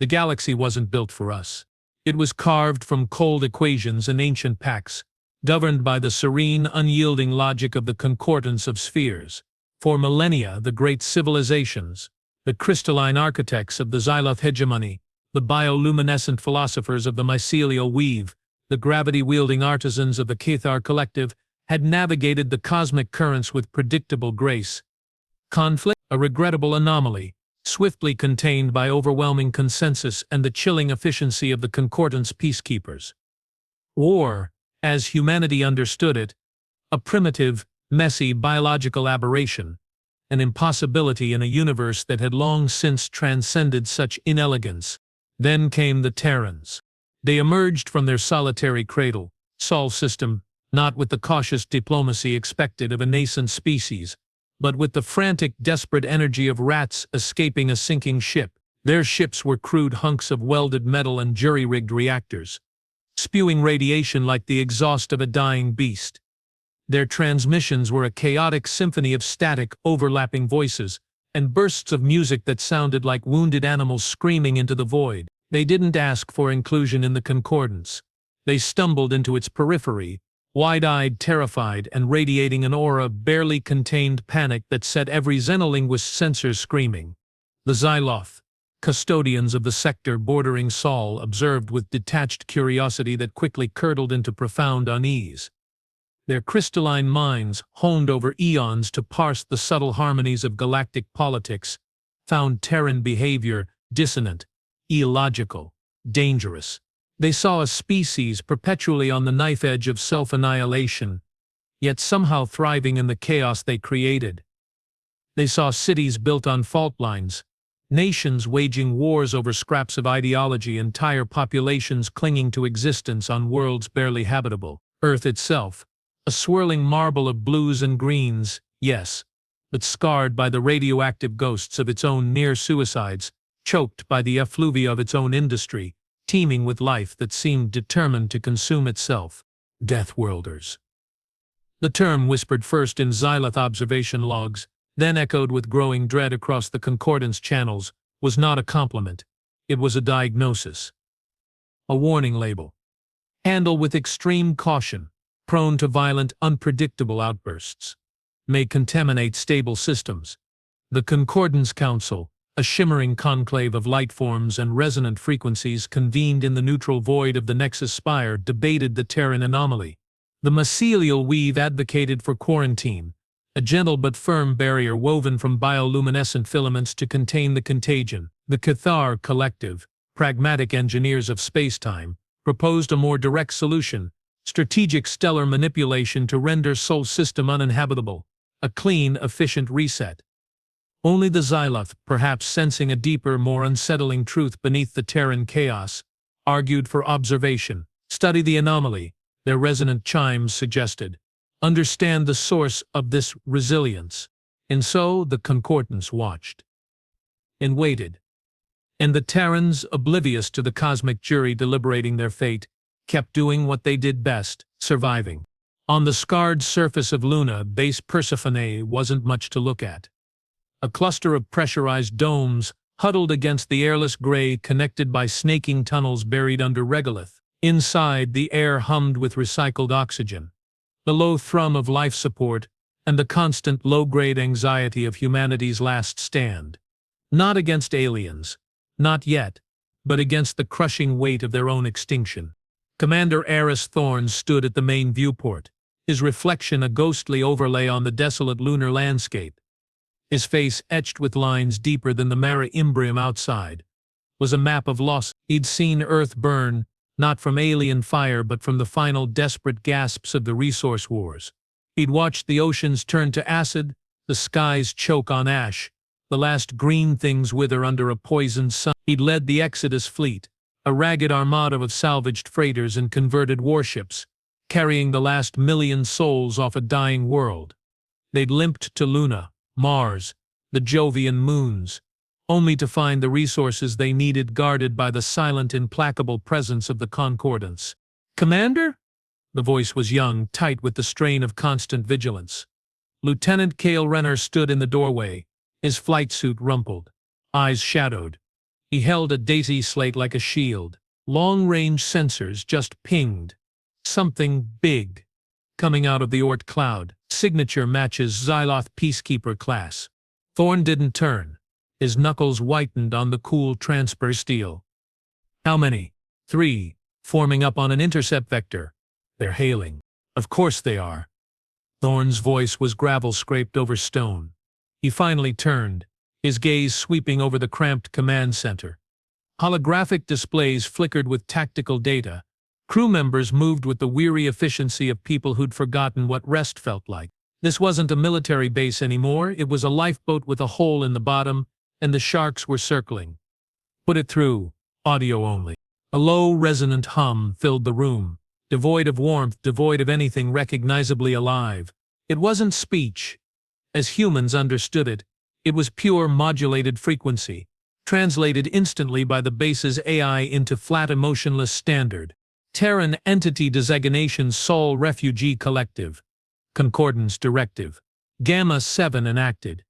The galaxy wasn't built for us. It was carved from cold equations and ancient pacts, governed by the serene, unyielding logic of the concordance of spheres. For millennia, the great civilizations, the crystalline architects of the Xyloth hegemony, the bioluminescent philosophers of the mycelial weave, the gravity-wielding artisans of the Cathar collective, had navigated the cosmic currents with predictable grace. Conflict, a regrettable anomaly, swiftly contained by overwhelming consensus and the chilling efficiency of the concordance peacekeepers. War, as humanity understood it, a primitive, messy biological aberration, an impossibility in a universe that had long since transcended such inelegance. Then came the Terrans. They emerged from their solitary cradle, Sol system, not with the cautious diplomacy expected of a nascent species, but with the frantic, desperate energy of rats escaping a sinking ship. Their ships were crude hunks of welded metal and jury-rigged reactors, spewing radiation like the exhaust of a dying beast. Their transmissions were a chaotic symphony of static, overlapping voices, and bursts of music that sounded like wounded animals screaming into the void. They didn't ask for inclusion in the concordance. They stumbled into its periphery, wide-eyed, terrified, and radiating an aura of barely contained panic that set every xenolinguist's sensors screaming. The Xyloth, custodians of the sector bordering Sol, observed with detached curiosity that quickly curdled into profound unease. Their crystalline minds, honed over eons to parse the subtle harmonies of galactic politics, found Terran behavior dissonant, illogical, dangerous. They saw a species perpetually on the knife edge of self-annihilation, yet somehow thriving in the chaos they created. They saw cities built on fault lines, nations waging wars over scraps of ideology, entire populations clinging to existence on worlds barely habitable. Earth itself, a swirling marble of blues and greens, yes, but scarred by the radioactive ghosts of its own near-suicides, choked by the effluvia of its own industry, teeming with life that seemed determined to consume itself. Deathworlders. The term, whispered first in Xyloth observation logs, then echoed with growing dread across the concordance channels, was not a compliment. It was a diagnosis. A warning label. Handle with extreme caution. Prone to violent, unpredictable outbursts. May contaminate stable systems. The Concordance Council, a shimmering conclave of light forms and resonant frequencies convened in the neutral void of the Nexus Spire, debated the Terran anomaly. The mycelial weave advocated for quarantine, a gentle but firm barrier woven from bioluminescent filaments to contain the contagion. The Cathar collective, pragmatic engineers of spacetime, proposed a more direct solution: strategic stellar manipulation to render Sol system uninhabitable, a clean, efficient reset. Only the Xyloth, perhaps sensing a deeper, more unsettling truth beneath the Terran chaos, argued for observation. Study the anomaly, their resonant chimes suggested. Understand the source of this resilience. And so the concordance watched. And waited. And the Terrans, oblivious to the cosmic jury deliberating their fate, kept doing what they did best, surviving. On the scarred surface of Luna, base Persephone wasn't much to look at. A cluster of pressurized domes, huddled against the airless gray, connected by snaking tunnels buried under regolith. Inside, the air hummed with recycled oxygen. The low thrum of life support, and the constant low-grade anxiety of humanity's last stand. Not against aliens, not yet, but against the crushing weight of their own extinction. Commander Eris Thorne stood at the main viewport, his reflection a ghostly overlay on the desolate lunar landscape. His face, etched with lines deeper than the mare imbrium outside, was a map of loss. He'd seen Earth burn, not from alien fire but from the final desperate gasps of the resource wars. He'd watched the oceans turn to acid, the skies choke on ash, the last green things wither under a poisoned sun. He'd led the Exodus fleet, a ragged armada of salvaged freighters and converted warships, carrying the last million souls off a dying world. They'd limped to Luna, Mars, the Jovian moons, only to find the resources they needed guarded by the silent, implacable presence of the Concordance. "Commander?" The voice was young, tight with the strain of constant vigilance. Lieutenant Cale Renner stood in the doorway, his flight suit rumpled, eyes shadowed. He held a daisy slate like a shield. Long-range sensors just pinged. Something big. Coming out of the Oort cloud. Signature matches Xyloth Peacekeeper class. Thorn didn't turn. His knuckles whitened on the cool transfer steel. How many? 3, forming up on an intercept vector. They're hailing. Of course they are. Thorn's voice was gravel scraped over stone. He finally turned, his gaze sweeping over the cramped command center. Holographic displays flickered with tactical data. Crew members moved with the weary efficiency of people who'd forgotten what rest felt like. This wasn't a military base anymore, it was a lifeboat with a hole in the bottom, and the sharks were circling. Put it through, audio only. A low, resonant hum filled the room, devoid of warmth, devoid of anything recognizably alive. It wasn't speech. As humans understood it, it was pure modulated frequency, translated instantly by the base's AI into flat emotionless standard. Terran Entity Designation Sol Refugee Collective. Concordance Directive. Gamma 7 enacted.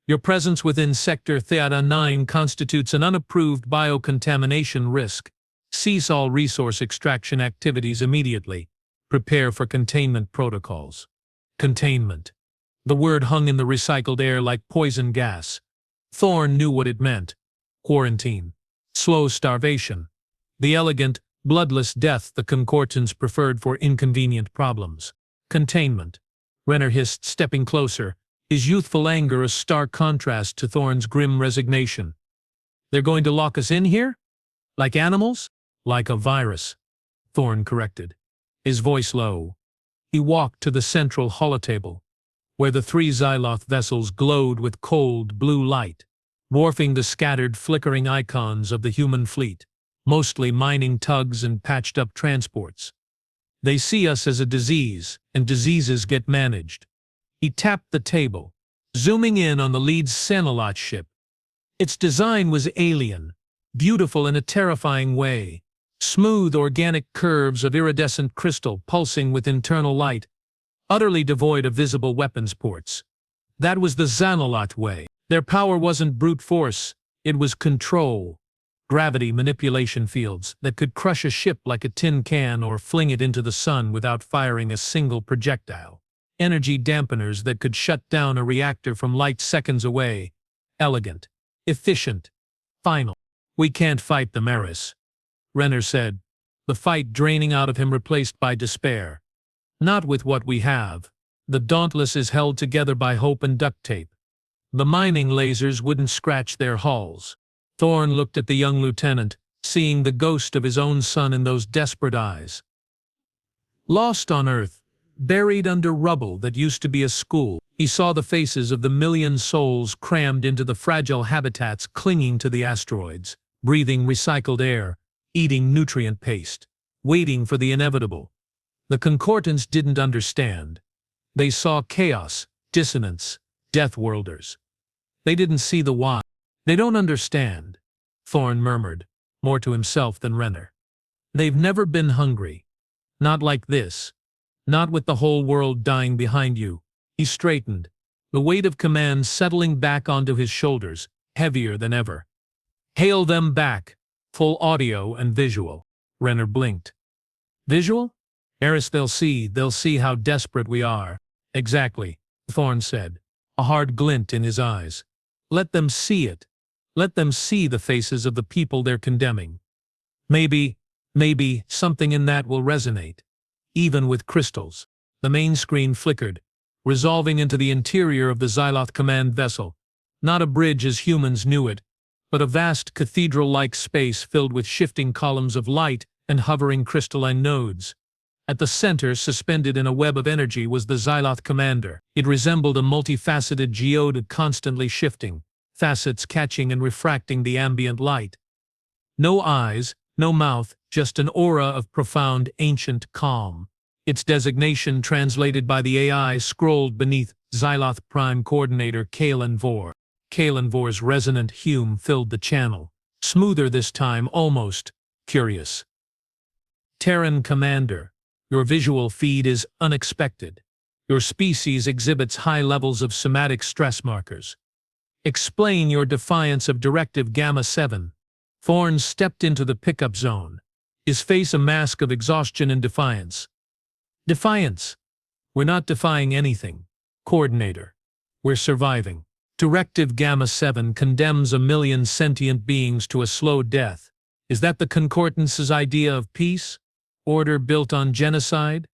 Your presence within Sector Theta 9 constitutes an unapproved biocontamination risk. Cease all resource extraction activities immediately. Prepare for containment protocols. Containment. The word hung in the recycled air like poison gas. Thorn knew what it meant. Quarantine. Slow starvation. The elegant, bloodless death the Concordance preferred for inconvenient problems. Containment. Renner hissed, stepping closer, his youthful anger a stark contrast to Thorn's grim resignation. They're going to lock us in here? Like animals? Like a virus, Thorn corrected, his voice low. He walked to the central holotable, where the 3 Xyloth vessels glowed with cold blue light, dwarfing the scattered, flickering icons of the human fleet, mostly mining tugs and patched-up transports. They see us as a disease, and diseases get managed. He tapped the table, zooming in on the lead Xenolot ship. Its design was alien, beautiful in a terrifying way. Smooth, organic curves of iridescent crystal pulsing with internal light, utterly devoid of visible weapons ports. That was the Xenolot way. Their power wasn't brute force, it was control. Gravity manipulation fields that could crush a ship like a tin can or fling it into the sun without firing a single projectile. Energy dampeners that could shut down a reactor from light seconds away. Elegant. Efficient. Final. We can't fight the Maris, Renner said, the fight draining out of him replaced by despair. Not with what we have. The Dauntless is held together by hope and duct tape. The mining lasers wouldn't scratch their hulls. Thorn looked at the young lieutenant, seeing the ghost of his own son in those desperate eyes. Lost on Earth, buried under rubble that used to be a school, he saw the faces of the million souls crammed into the fragile habitats clinging to the asteroids, breathing recycled air, eating nutrient paste, waiting for the inevitable. The Concordance didn't understand. They saw chaos, dissonance, death worlders. They didn't see the why. They don't understand, Thorn murmured, more to himself than Renner. They've never been hungry. Not like this. Not with the whole world dying behind you. He straightened, the weight of command settling back onto his shoulders, heavier than ever. Hail them back. Full audio and visual. Renner blinked. Visual? Eris, they'll see how desperate we are. Exactly, Thorn said, a hard glint in his eyes. Let them see it. Let them see the faces of the people they're condemning. Maybe something in that will resonate. Even with crystals. The main screen flickered, resolving into the interior of the Xyloth command vessel. Not a bridge as humans knew it, but a vast cathedral-like space filled with shifting columns of light and hovering crystalline nodes. At the center, suspended in a web of energy, was the Xyloth commander. It resembled a multifaceted geode constantly shifting, facets catching and refracting the ambient light. No eyes, no mouth, just an aura of profound, ancient calm. Its designation, translated by the AI, scrolled beneath Xyloth Prime Coordinator Kalen Vor. Kalen Vor's resonant hum filled the channel, smoother this time, almost curious. Terran Commander, your visual feed is unexpected. Your species exhibits high levels of somatic stress markers. Explain your defiance of Directive Gamma 7. Thorne stepped into the pickup zone, his face a mask of exhaustion and defiance. Defiance. We're not defying anything. Coordinator. We're surviving. Directive Gamma 7 condemns 1,000,000 sentient beings to a slow death. Is that the Concordance's idea of peace? Order built on genocide?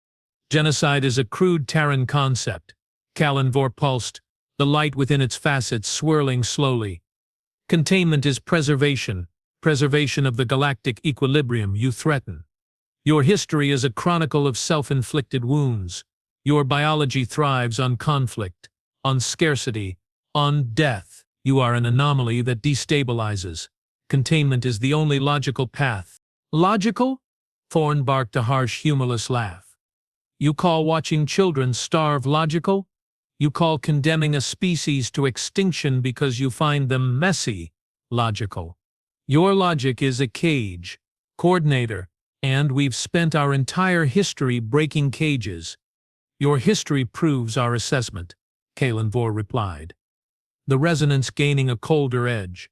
Genocide is a crude Terran concept. Kalinvor pulsed, the light within its facets swirling slowly. Containment is preservation, preservation of the galactic equilibrium you threaten. Your history is a chronicle of self-inflicted wounds. Your biology thrives on conflict, on scarcity, on death. You are an anomaly that destabilizes. Containment is the only logical path. Logical? Thorne barked a harsh, humorless laugh. You call watching children starve logical? You call condemning a species to extinction because you find them messy logical. Your logic is a cage, coordinator, and we've spent our entire history breaking cages. Your history proves our assessment, Kalinvor replied, the resonance gaining a colder edge.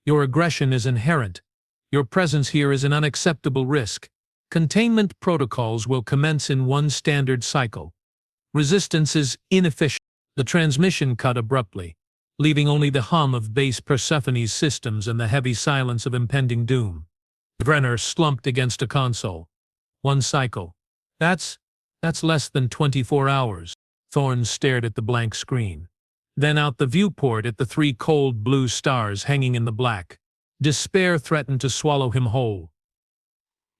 Your aggression is inherent. Your presence here is an unacceptable risk. Containment protocols will commence in one standard cycle. Resistance is inefficient. The transmission cut abruptly, leaving only the hum of base Persephone's systems and the heavy silence of impending doom. Brenner slumped against a console. One cycle. That's less than 24 hours. Thorne stared at the blank screen. Then out the viewport at the 3 cold blue stars hanging in the black. Despair threatened to swallow him whole.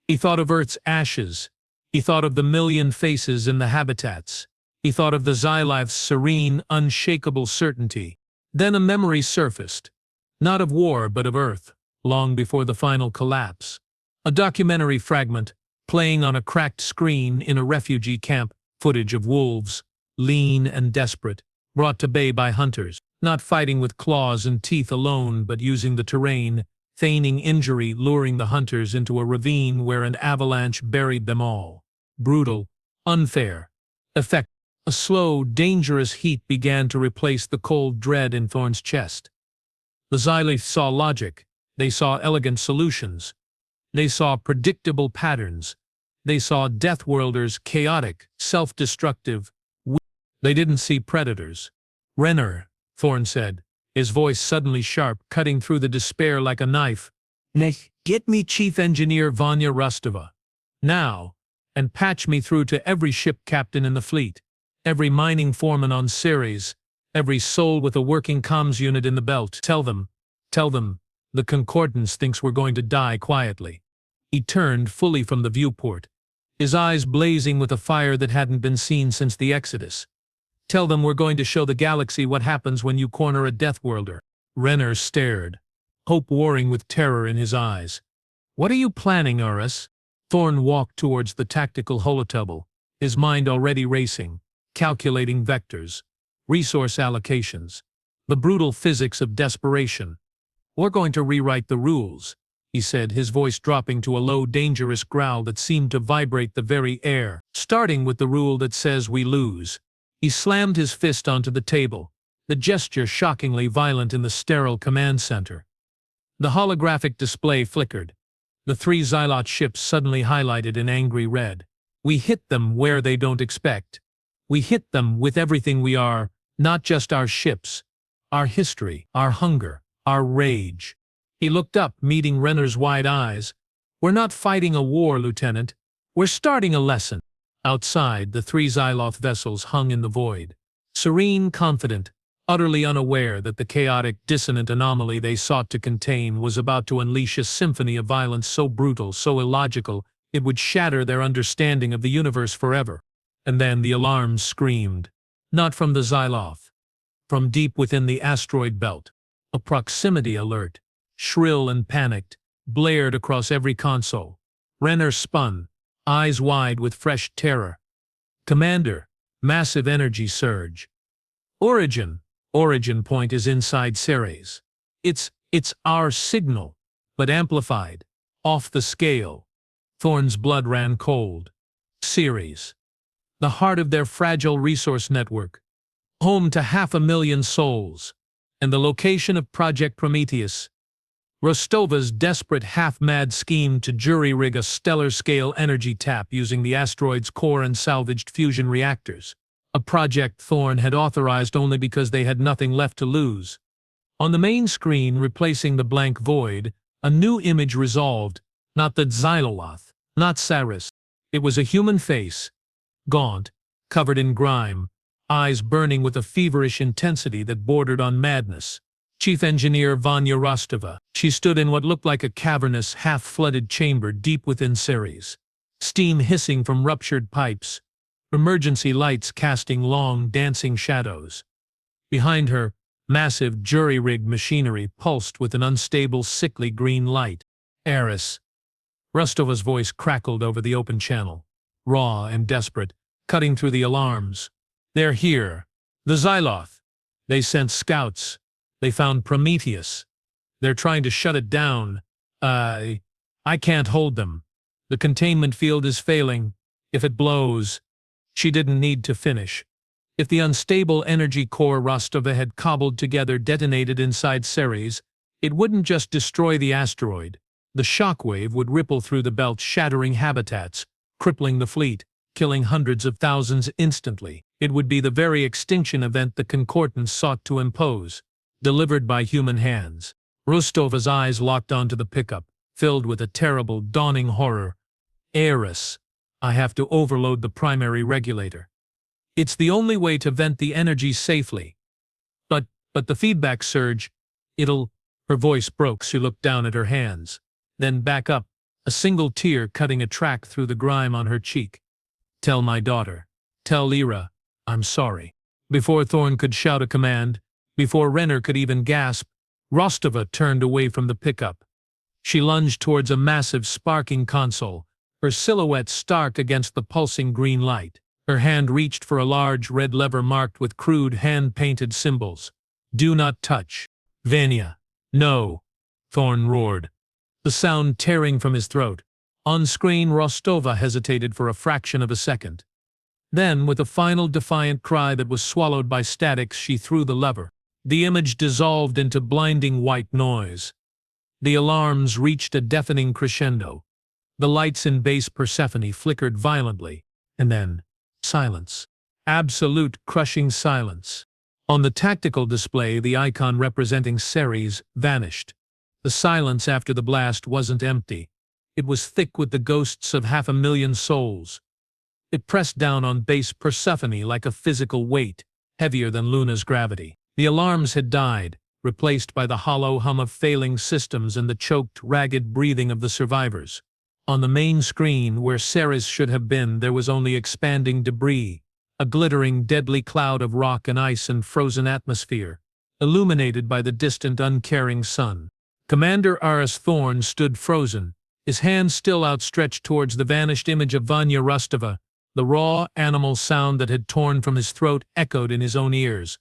He thought of Earth's ashes. He thought of the 1,000,000 faces in the habitats. He thought of the Xylife's serene, unshakable certainty. Then a memory surfaced. Not of war, but of Earth, long before the final collapse. A documentary fragment, playing on a cracked screen in a refugee camp, footage of wolves, lean and desperate, brought to bay by hunters, not fighting with claws and teeth alone but using the terrain, feigning injury, luring the hunters into a ravine where an avalanche buried them all. Brutal, unfair, effective. A slow, dangerous heat began to replace the cold dread in Thorne's chest. The Xylife saw logic. They saw elegant solutions. They saw predictable patterns. They saw Deathworlders chaotic, self-destructive. They didn't see predators. Renner, Thorne said, his voice suddenly sharp, cutting through the despair like a knife. Get me Chief Engineer Vanya Rostova. Now, and patch me through to every ship captain in the fleet. Every mining foreman on Ceres, every soul with a working comms unit in the belt. Tell them, the Concordance thinks we're going to die quietly. He turned fully from the viewport, his eyes blazing with a fire that hadn't been seen since the Exodus. Tell them we're going to show the galaxy what happens when you corner a Deathworlder. Renner stared, hope warring with terror in his eyes. What are you planning, Urus? Thorne walked towards the tactical holotubble, his mind already racing. Calculating vectors, resource allocations, the brutal physics of desperation. We're going to rewrite the rules, he said, his voice dropping to a low, dangerous growl that seemed to vibrate the very air. Starting with the rule that says we lose. He slammed his fist onto the table, the gesture shockingly violent in the sterile command center. The holographic display flickered. The 3 Xylot ships suddenly highlighted in angry red. We hit them where they don't expect. We hit them with everything we are, not just our ships, our history, our hunger, our rage. He looked up, meeting Renner's wide eyes. We're not fighting a war, Lieutenant. We're starting a lesson. Outside, the 3 Xyloth vessels hung in the void. Serene, confident, utterly unaware that the chaotic, dissonant anomaly they sought to contain was about to unleash a symphony of violence so brutal, so illogical, it would shatter their understanding of the universe forever. And then the alarms screamed, not from the Xyloth, from deep within the asteroid belt. A proximity alert, shrill and panicked, blared across every console. Renner spun, eyes wide with fresh terror. Commander, massive energy surge. Origin point is inside Ceres. It's our signal, but amplified, off the scale. Thorne's blood ran cold. Ceres. The heart of their fragile resource network, home to 500,000 souls, and the location of Project Prometheus. Rostova's desperate half-mad scheme to jury-rig a stellar-scale energy tap using the asteroid's core and salvaged fusion reactors, a project Thorne had authorized only because they had nothing left to lose. On the main screen, replacing the blank void, a new image resolved, not the Xyloloth, not Saris. It was a human face, gaunt, covered in grime, eyes burning with a feverish intensity that bordered on madness. Chief Engineer Vanya Rostova. She stood in what looked like a cavernous, half-flooded chamber deep within Ceres. Steam hissing from ruptured pipes, emergency lights casting long, dancing shadows. Behind her, massive jury-rigged machinery pulsed with an unstable, sickly green light. Eris. Rostova's voice crackled over the open channel, raw and desperate, cutting through the alarms. They're here. The Xyloth. They sent scouts. They found Prometheus. They're trying to shut it down. I can't hold them. The containment field is failing. If it blows. She didn't need to finish. If the unstable energy core Rostova had cobbled together detonated inside Ceres, it wouldn't just destroy the asteroid. The shockwave would ripple through the belt, shattering habitats, crippling the fleet, killing hundreds of thousands instantly. It would be the very extinction event the Concordance sought to impose, delivered by human hands. Rostova's eyes locked onto the pickup, filled with a terrible, dawning horror. Eris, I have to overload the primary regulator. It's the only way to vent the energy safely. But the feedback surge, her voice broke. She looked down at her hands, then back up, a single tear cutting a track through the grime on her cheek. Tell my daughter. Tell Lyra, I'm sorry. Before Thorne could shout a command, before Renner could even gasp, Rostova turned away from the pickup. She lunged towards a massive sparking console, her silhouette stark against the pulsing green light. Her hand reached for a large red lever marked with crude hand-painted symbols. Do not touch. Vanya. No. Thorne roared, the sound tearing from his throat. On screen, Rostova hesitated for a fraction of a second. Then, with a final defiant cry that was swallowed by statics, she threw the lever. The image dissolved into blinding white noise. The alarms reached a deafening crescendo. The lights in base Persephone flickered violently, and then silence. Absolute crushing silence. On the tactical display, the icon representing Ceres vanished. The silence after the blast wasn't empty. It was thick with the ghosts of 500,000 souls. It pressed down on base Persephone like a physical weight, heavier than Luna's gravity. The alarms had died, replaced by the hollow hum of failing systems and the choked, ragged breathing of the survivors. On the main screen, where Ceres should have been, there was only expanding debris, a glittering, deadly cloud of rock and ice and frozen atmosphere, illuminated by the distant, uncaring sun. Commander Aris Thorne stood frozen, his hand still outstretched towards the vanished image of Vanya Rostova. The raw, animal sound that had torn from his throat echoed in his own ears,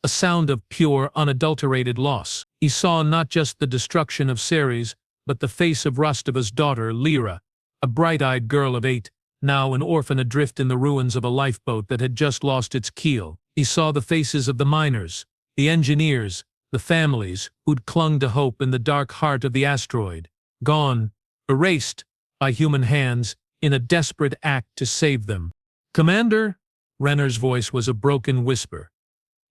a sound of pure, unadulterated loss. He saw not just the destruction of Ceres, but the face of Rostova's daughter, Lyra, a bright-eyed girl of 8, now an orphan adrift in the ruins of a lifeboat that had just lost its keel. He saw the faces of the miners, the engineers, the families who'd clung to hope in the dark heart of the asteroid, gone, erased by human hands in a desperate act to save them. Commander? Renner's voice was a broken whisper.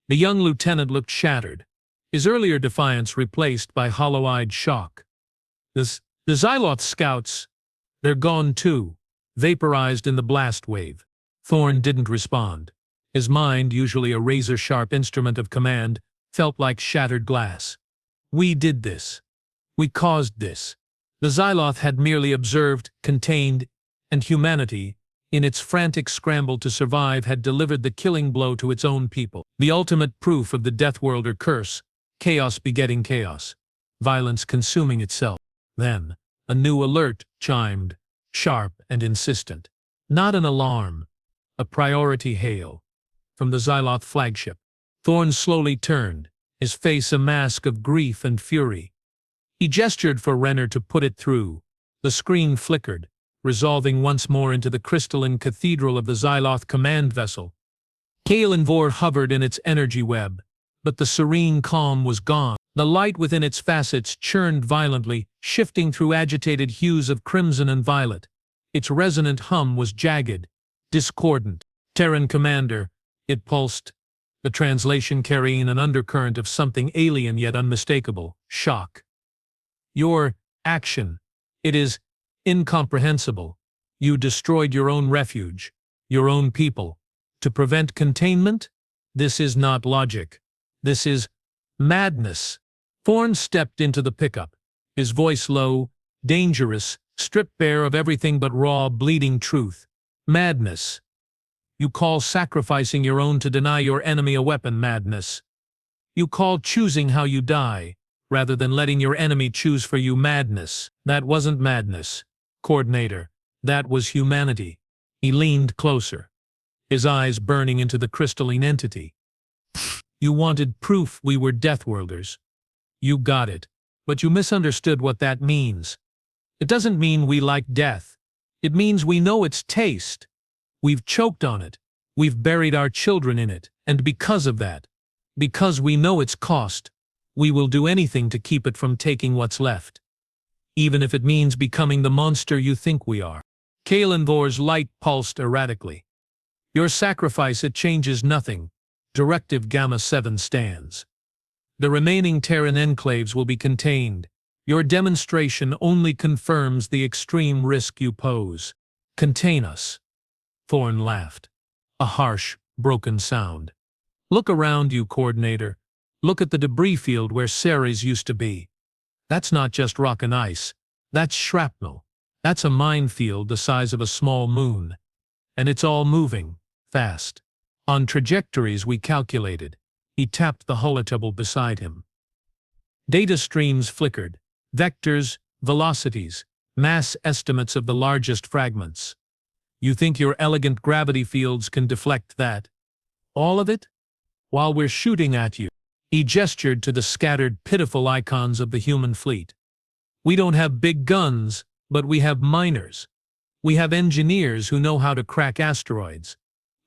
The young lieutenant looked shattered, his earlier defiance replaced by hollow-eyed shock. The Xyloth scouts, they're gone too, vaporized in the blast wave. Thorne didn't respond. His mind, usually a razor-sharp instrument of command, felt like shattered glass. We did this. We caused this. The Xyloth had merely observed, contained, and humanity, in its frantic scramble to survive, had delivered the killing blow to its own people. The ultimate proof of the Deathworlder curse, chaos begetting chaos, violence consuming itself. Then, a new alert chimed, sharp and insistent. Not an alarm, a priority hail. From the Xyloth flagship. Thorne slowly turned, his face a mask of grief and fury. He gestured for Renner to put it through. The screen flickered, resolving once more into the crystalline cathedral of the Xyloth command vessel. Kaelinvor hovered in its energy web, but the serene calm was gone. The light within its facets churned violently, shifting through agitated hues of crimson and violet. Its resonant hum was jagged, discordant. Terran Commander, it pulsed, the translation carrying an undercurrent of something alien yet unmistakable, shock. Your action. It is incomprehensible. You destroyed your own refuge, your own people. To prevent containment? This is not logic. This is madness. Thorne stepped into the pickup, his voice low, dangerous, stripped bare of everything but raw, bleeding truth. Madness. You call sacrificing your own to deny your enemy a weapon madness. You call choosing how you die, rather than letting your enemy choose for you madness. That wasn't madness, Coordinator. That was humanity. He leaned closer, his eyes burning into the crystalline entity. You wanted proof we were Deathworlders. You got it, but you misunderstood what that means. It doesn't mean we like death. It means we know its taste. We've choked on it. We've buried our children in it. And because of that, because we know its cost, we will do anything to keep it from taking what's left. Even if it means becoming the monster you think we are. Kaelinvor's light pulsed erratically. Your sacrifice, it changes nothing. Directive Gamma 7 stands. The remaining Terran enclaves will be contained. Your demonstration only confirms the extreme risk you pose. Contain us. Thorne laughed. A harsh, broken sound. Look around you, Coordinator. Look at the debris field where Ceres used to be. That's not just rock and ice. That's shrapnel. That's a minefield the size of a small moon. And it's all moving, fast. On trajectories we calculated. He tapped the holotable beside him. Data streams flickered. Vectors, velocities, mass estimates of the largest fragments. You think your elegant gravity fields can deflect that? All of it? While we're shooting at you. He gestured to the scattered, pitiful icons of the human fleet. We don't have big guns, but we have miners. We have engineers who know how to crack asteroids.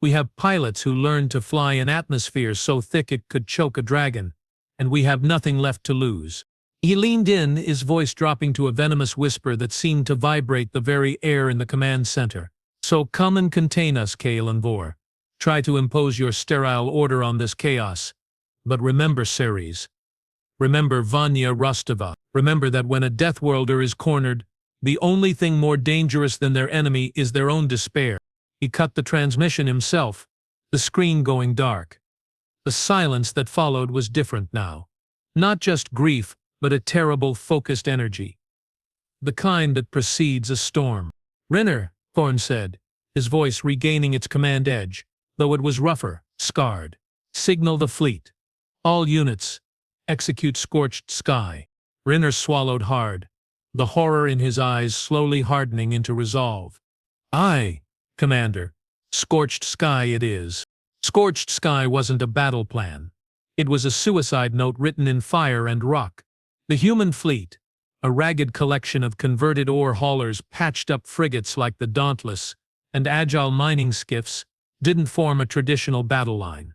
We have pilots who learned to fly in atmospheres so thick it could choke a dragon. And we have nothing left to lose. He leaned in, his voice dropping to a venomous whisper that seemed to vibrate the very air in the command center. So come and contain us, Kaelinvor. Try to impose your sterile order on this chaos. But remember Ceres. Remember Vanya Rostova. Remember that when a Deathworlder is cornered, the only thing more dangerous than their enemy is their own despair. He cut the transmission himself, the screen going dark. The silence that followed was different now. Not just grief, but a terrible, focused energy. The kind that precedes a storm. Renner, Thorne said, his voice regaining its command edge, though it was rougher, scarred. Signal the fleet. All units. Execute Scorched Sky. Renner swallowed hard, the horror in his eyes slowly hardening into resolve. Aye, Commander. Scorched Sky it is. Scorched Sky wasn't a battle plan. It was a suicide note written in fire and rock. The human fleet, a ragged collection of converted ore haulers, patched up frigates like the Dauntless, and agile mining skiffs, didn't form a traditional battle line.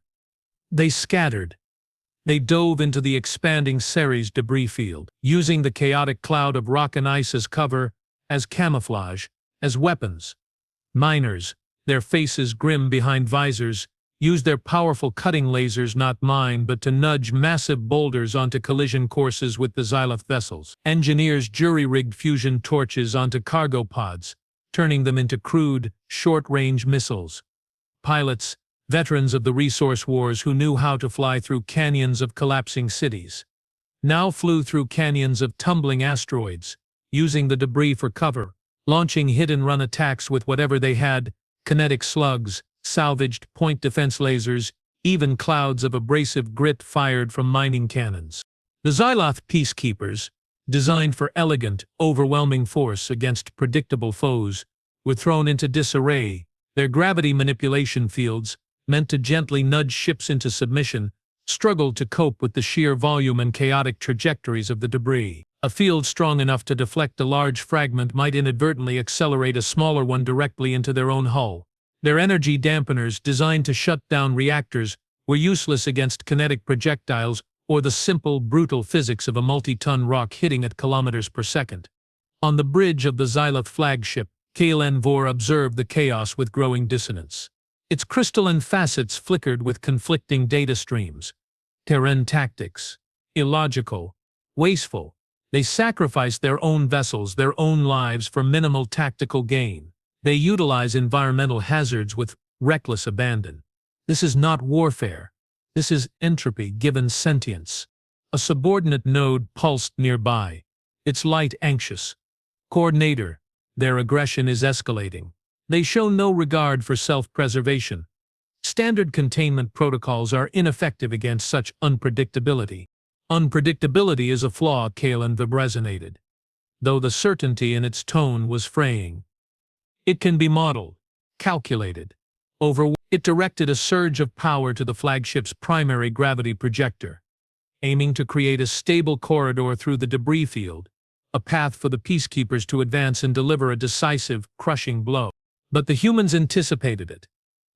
They scattered. They dove into the expanding Ceres debris field, using the chaotic cloud of rock and ice as cover, as camouflage, as weapons. Miners, their faces grim behind visors, used their powerful cutting lasers, not mine, but to nudge massive boulders onto collision courses with the Xyloth vessels. Engineers jury-rigged fusion torches onto cargo pods, turning them into crude, short-range missiles. Pilots, veterans of the resource wars who knew how to fly through canyons of collapsing cities, now flew through canyons of tumbling asteroids, using the debris for cover, launching hit-and-run attacks with whatever they had, kinetic slugs, salvaged point defense lasers, even clouds of abrasive grit fired from mining cannons. The Xyloth peacekeepers, designed for elegant, overwhelming force against predictable foes, were thrown into disarray. Their gravity manipulation fields, meant to gently nudge ships into submission, struggled to cope with the sheer volume and chaotic trajectories of the debris. A field strong enough to deflect a large fragment might inadvertently accelerate a smaller one directly into their own hull. Their energy dampeners, designed to shut down reactors, were useless against kinetic projectiles or the simple, brutal physics of a multi-ton rock hitting at kilometers per second. On the bridge of the Xyloth flagship, Kalenvor observed the chaos with growing dissonance. Its crystalline facets flickered with conflicting data streams. Terran tactics. Illogical. Wasteful. They sacrificed their own vessels, their own lives for minimal tactical gain. They utilize environmental hazards with reckless abandon. This is not warfare. This is entropy given sentience. A subordinate node pulsed nearby, its light anxious. Coordinator, their aggression is escalating. They show no regard for self-preservation. Standard containment protocols are ineffective against such unpredictability. Unpredictability is a flaw, Kalenvor resonated, though the certainty in its tone was fraying. It can be modeled, calculated. It directed a surge of power to the flagship's primary gravity projector, aiming to create a stable corridor through the debris field, a path for the peacekeepers to advance and deliver a decisive, crushing blow. But the humans anticipated it.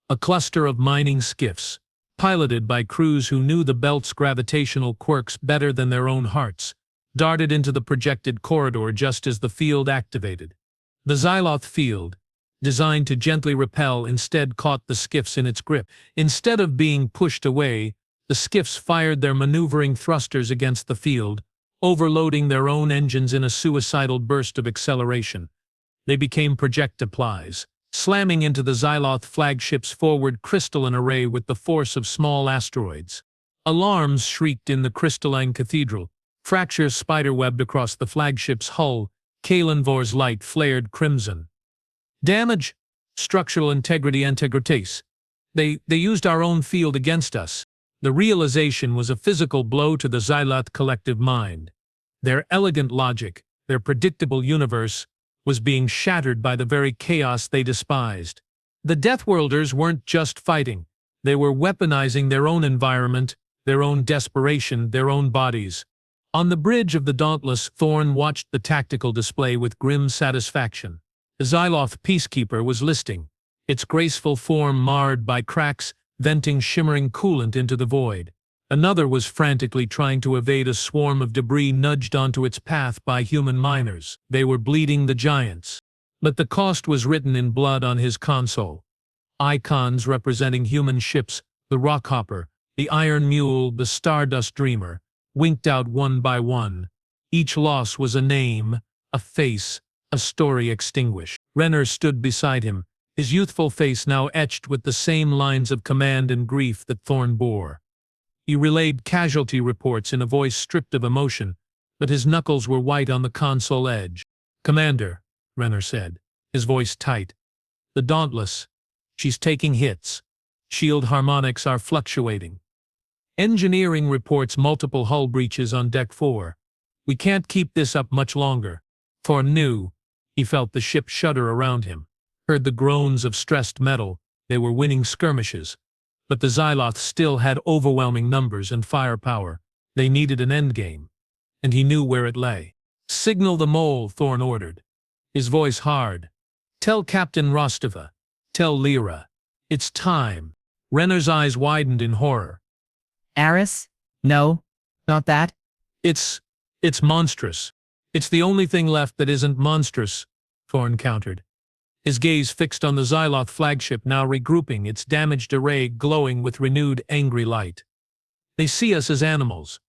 A cluster of mining skiffs, piloted by crews who knew the belt's gravitational quirks better than their own hearts, darted into the projected corridor just as the field activated. The Xyloth field, designed to gently repel, instead caught the skiffs in its grip. Instead of being pushed away, the skiffs fired their maneuvering thrusters against the field, overloading their own engines in a suicidal burst of acceleration. They became projectiles, slamming into the Xyloth flagship's forward crystalline array with the force of small asteroids. Alarms shrieked in the crystalline cathedral. Fractures spiderwebbed across the flagship's hull. Kalenvor's light flared crimson. Damage, structural integrities. They used our own field against us. The realization was a physical blow to the Xyloth collective mind. Their elegant logic, their predictable universe, was being shattered by the very chaos they despised. The Deathworlders weren't just fighting. They were weaponizing their own environment, their own desperation, their own bodies. On the bridge of the Dauntless, Thorn watched the tactical display with grim satisfaction. The Xyloth peacekeeper was listing, its graceful form marred by cracks, venting shimmering coolant into the void. Another was frantically trying to evade a swarm of debris nudged onto its path by human miners. They were bleeding the giants. But the cost was written in blood on his console. Icons representing human ships, the Rockhopper, the Iron Mule, the Stardust Dreamer, winked out one by one. Each loss was a name, a face, a story extinguished. Renner stood beside him, his youthful face now etched with the same lines of command and grief that Thorn bore. He relayed casualty reports in a voice stripped of emotion, but his knuckles were white on the console edge. "Commander," Renner said, his voice tight. "The Dauntless. She's taking hits. Shield harmonics are fluctuating. Engineering reports multiple hull breaches on Deck 4. We can't keep this up much longer." Thorn knew. He felt the ship shudder around him, heard the groans of stressed metal. They were winning skirmishes. But the Xyloth still had overwhelming numbers and firepower. They needed an endgame. And he knew where it lay. "Signal the mole," Thorn ordered, his voice hard. "Tell Captain Rostova. Tell Lyra. It's time." Renner's eyes widened in horror. Aris? No, not that. It's monstrous. It's the only thing left that isn't monstrous," Thorn countered, his gaze fixed on the Xyloth flagship now regrouping, its damaged array glowing with renewed angry light. "They see us as animals.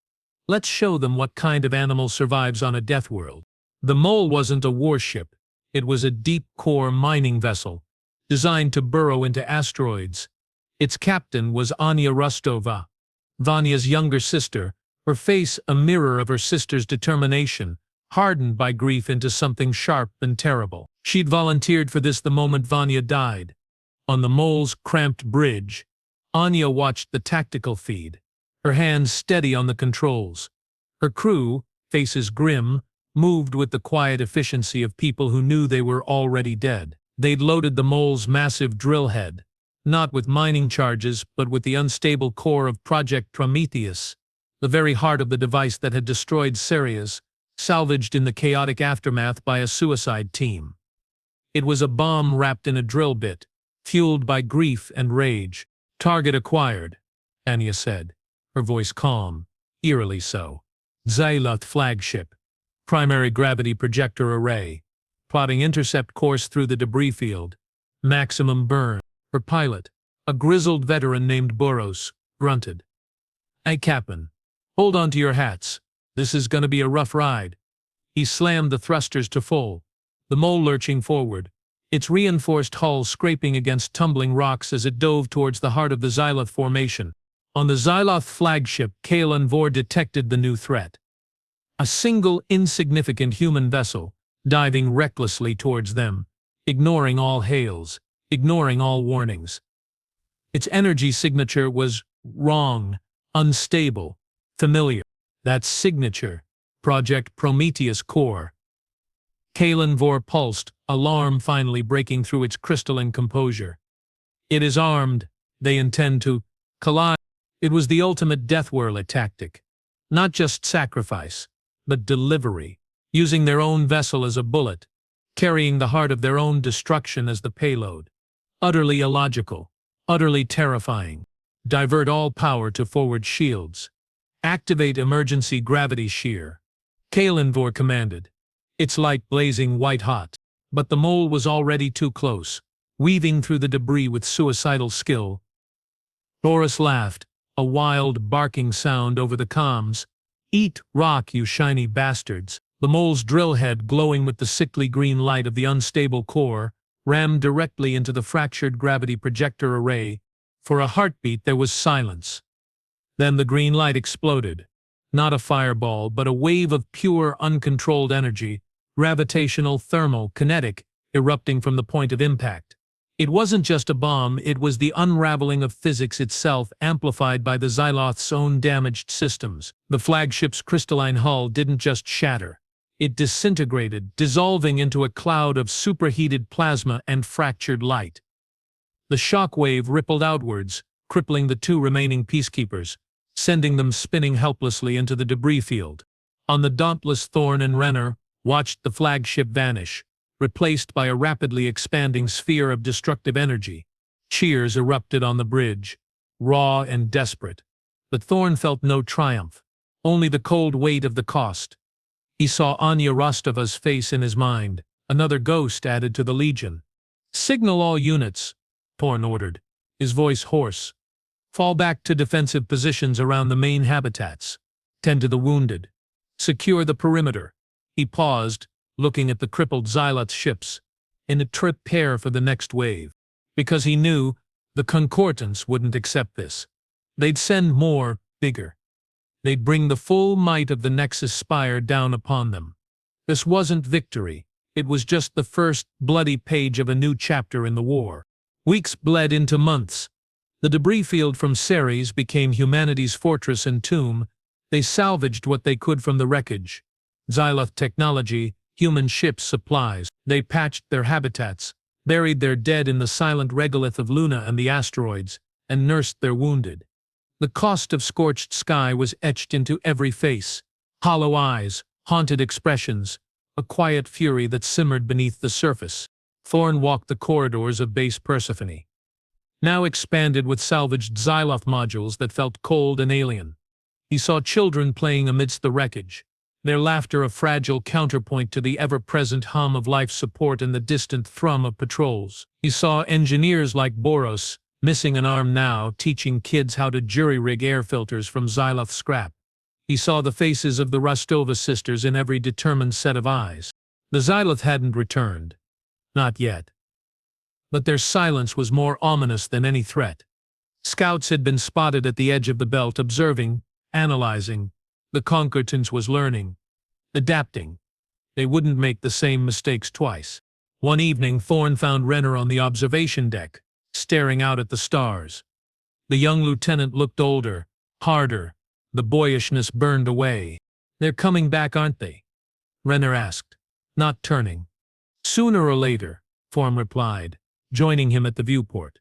Let's show them what kind of animal survives on a death world." The Mole wasn't a warship. It was a deep-core mining vessel, designed to burrow into asteroids. Its captain was Anya Rostova, Vanya's younger sister, her face a mirror of her sister's determination, hardened by grief into something sharp and terrible. She'd volunteered for this the moment Vanya died. On the Mole's cramped bridge, Anya watched the tactical feed, her hands steady on the controls. Her crew, faces grim, moved with the quiet efficiency of people who knew they were already dead. They'd loaded the Mole's massive drill head, not with mining charges but with the unstable core of Project Prometheus, the very heart of the device that had destroyed Sirius, salvaged in the chaotic aftermath by a suicide team. It was a bomb wrapped in a drill bit, fueled by grief and rage. "Target acquired," Anya said, her voice calm. Eerily so. Xyloth flagship. Primary gravity projector array. Plotting intercept course through the debris field. Maximum burn. Her pilot, a grizzled veteran named Boros, grunted. "Hey, Captain. Hold on to your hats. This is gonna be a rough ride." He slammed the thrusters to full, the mole lurching forward, its reinforced hull scraping against tumbling rocks as it dove towards the heart of the Xyloth formation. On the Xyloth flagship, Kalen Vor detected the new threat. A single insignificant human vessel, diving recklessly towards them, ignoring all hails, ignoring all warnings. Its energy signature was wrong, unstable, familiar. That signature, Project Prometheus Core. Kalen Vor pulsed, alarm finally breaking through its crystalline composure. It is armed. They intend to collide. It was the ultimate death whirler tactic. Not just sacrifice, but delivery, using their own vessel as a bullet, carrying the heart of their own destruction as the payload. Utterly illogical, utterly terrifying. Divert all power to forward shields. Activate emergency gravity shear. Kalen Vor commanded, its light blazing white-hot. But the mole was already too close, weaving through the debris with suicidal skill. Boris laughed, a wild, barking sound over the comms. "Eat rock, you shiny bastards." The mole's drill head, glowing with the sickly green light of the unstable core, rammed directly into the fractured gravity projector array. For a heartbeat there was silence. Then the green light exploded. Not a fireball, but a wave of pure, uncontrolled energy, gravitational, thermal, kinetic, erupting from the point of impact. It wasn't just a bomb, it was the unraveling of physics itself, amplified by the Xyloth's own damaged systems. The flagship's crystalline hull didn't just shatter. It disintegrated, dissolving into a cloud of superheated plasma and fractured light. The shock wave rippled outwards, crippling the two remaining peacekeepers, sending them spinning helplessly into the debris field. On the dauntless Thorn and Renner watched the flagship vanish, replaced by a rapidly expanding sphere of destructive energy. Cheers erupted on the bridge, raw and desperate. But Thorn felt no triumph, only the cold weight of the cost. He saw Anya Rostova's face in his mind, another ghost added to the legion. "Signal all units," Thorn ordered, his voice hoarse. "Fall back to defensive positions around the main habitats. Tend to the wounded. Secure the perimeter." He paused, looking at the crippled Xyloth ships, in a prepare for the next wave. Because he knew the Concordance wouldn't accept this. They'd send more, bigger. They'd bring the full might of the Nexus Spire down upon them. This wasn't victory. It was just the first bloody page of a new chapter in the war. Weeks bled into months. The debris field from Ceres became humanity's fortress and tomb. They salvaged what they could from the wreckage. Xyloth technology, human ships, supplies. They patched their habitats, buried their dead in the silent regolith of Luna and the asteroids, and nursed their wounded. The cost of scorched sky was etched into every face. Hollow eyes, haunted expressions, a quiet fury that simmered beneath the surface. Thorn walked the corridors of base Persephone, now expanded with salvaged Xyloth modules that felt cold and alien. He saw children playing amidst the wreckage, their laughter a fragile counterpoint to the ever-present hum of life support and the distant thrum of patrols. He saw engineers like Boros, missing an arm now, teaching kids how to jury-rig air filters from Xyloth scrap. He saw the faces of the Rostova sisters in every determined set of eyes. The Xyloth hadn't returned. Not yet. But their silence was more ominous than any threat. Scouts had been spotted at the edge of the belt, observing, analyzing. The Concordance was learning, adapting. They wouldn't make the same mistakes twice. One evening, Thorn found Renner on the observation deck, staring out at the stars. The young lieutenant looked older, harder. The boyishness burned away. "They're coming back, aren't they?" Renner asked, not turning. "Sooner or later," Thorn replied, joining him at the viewport.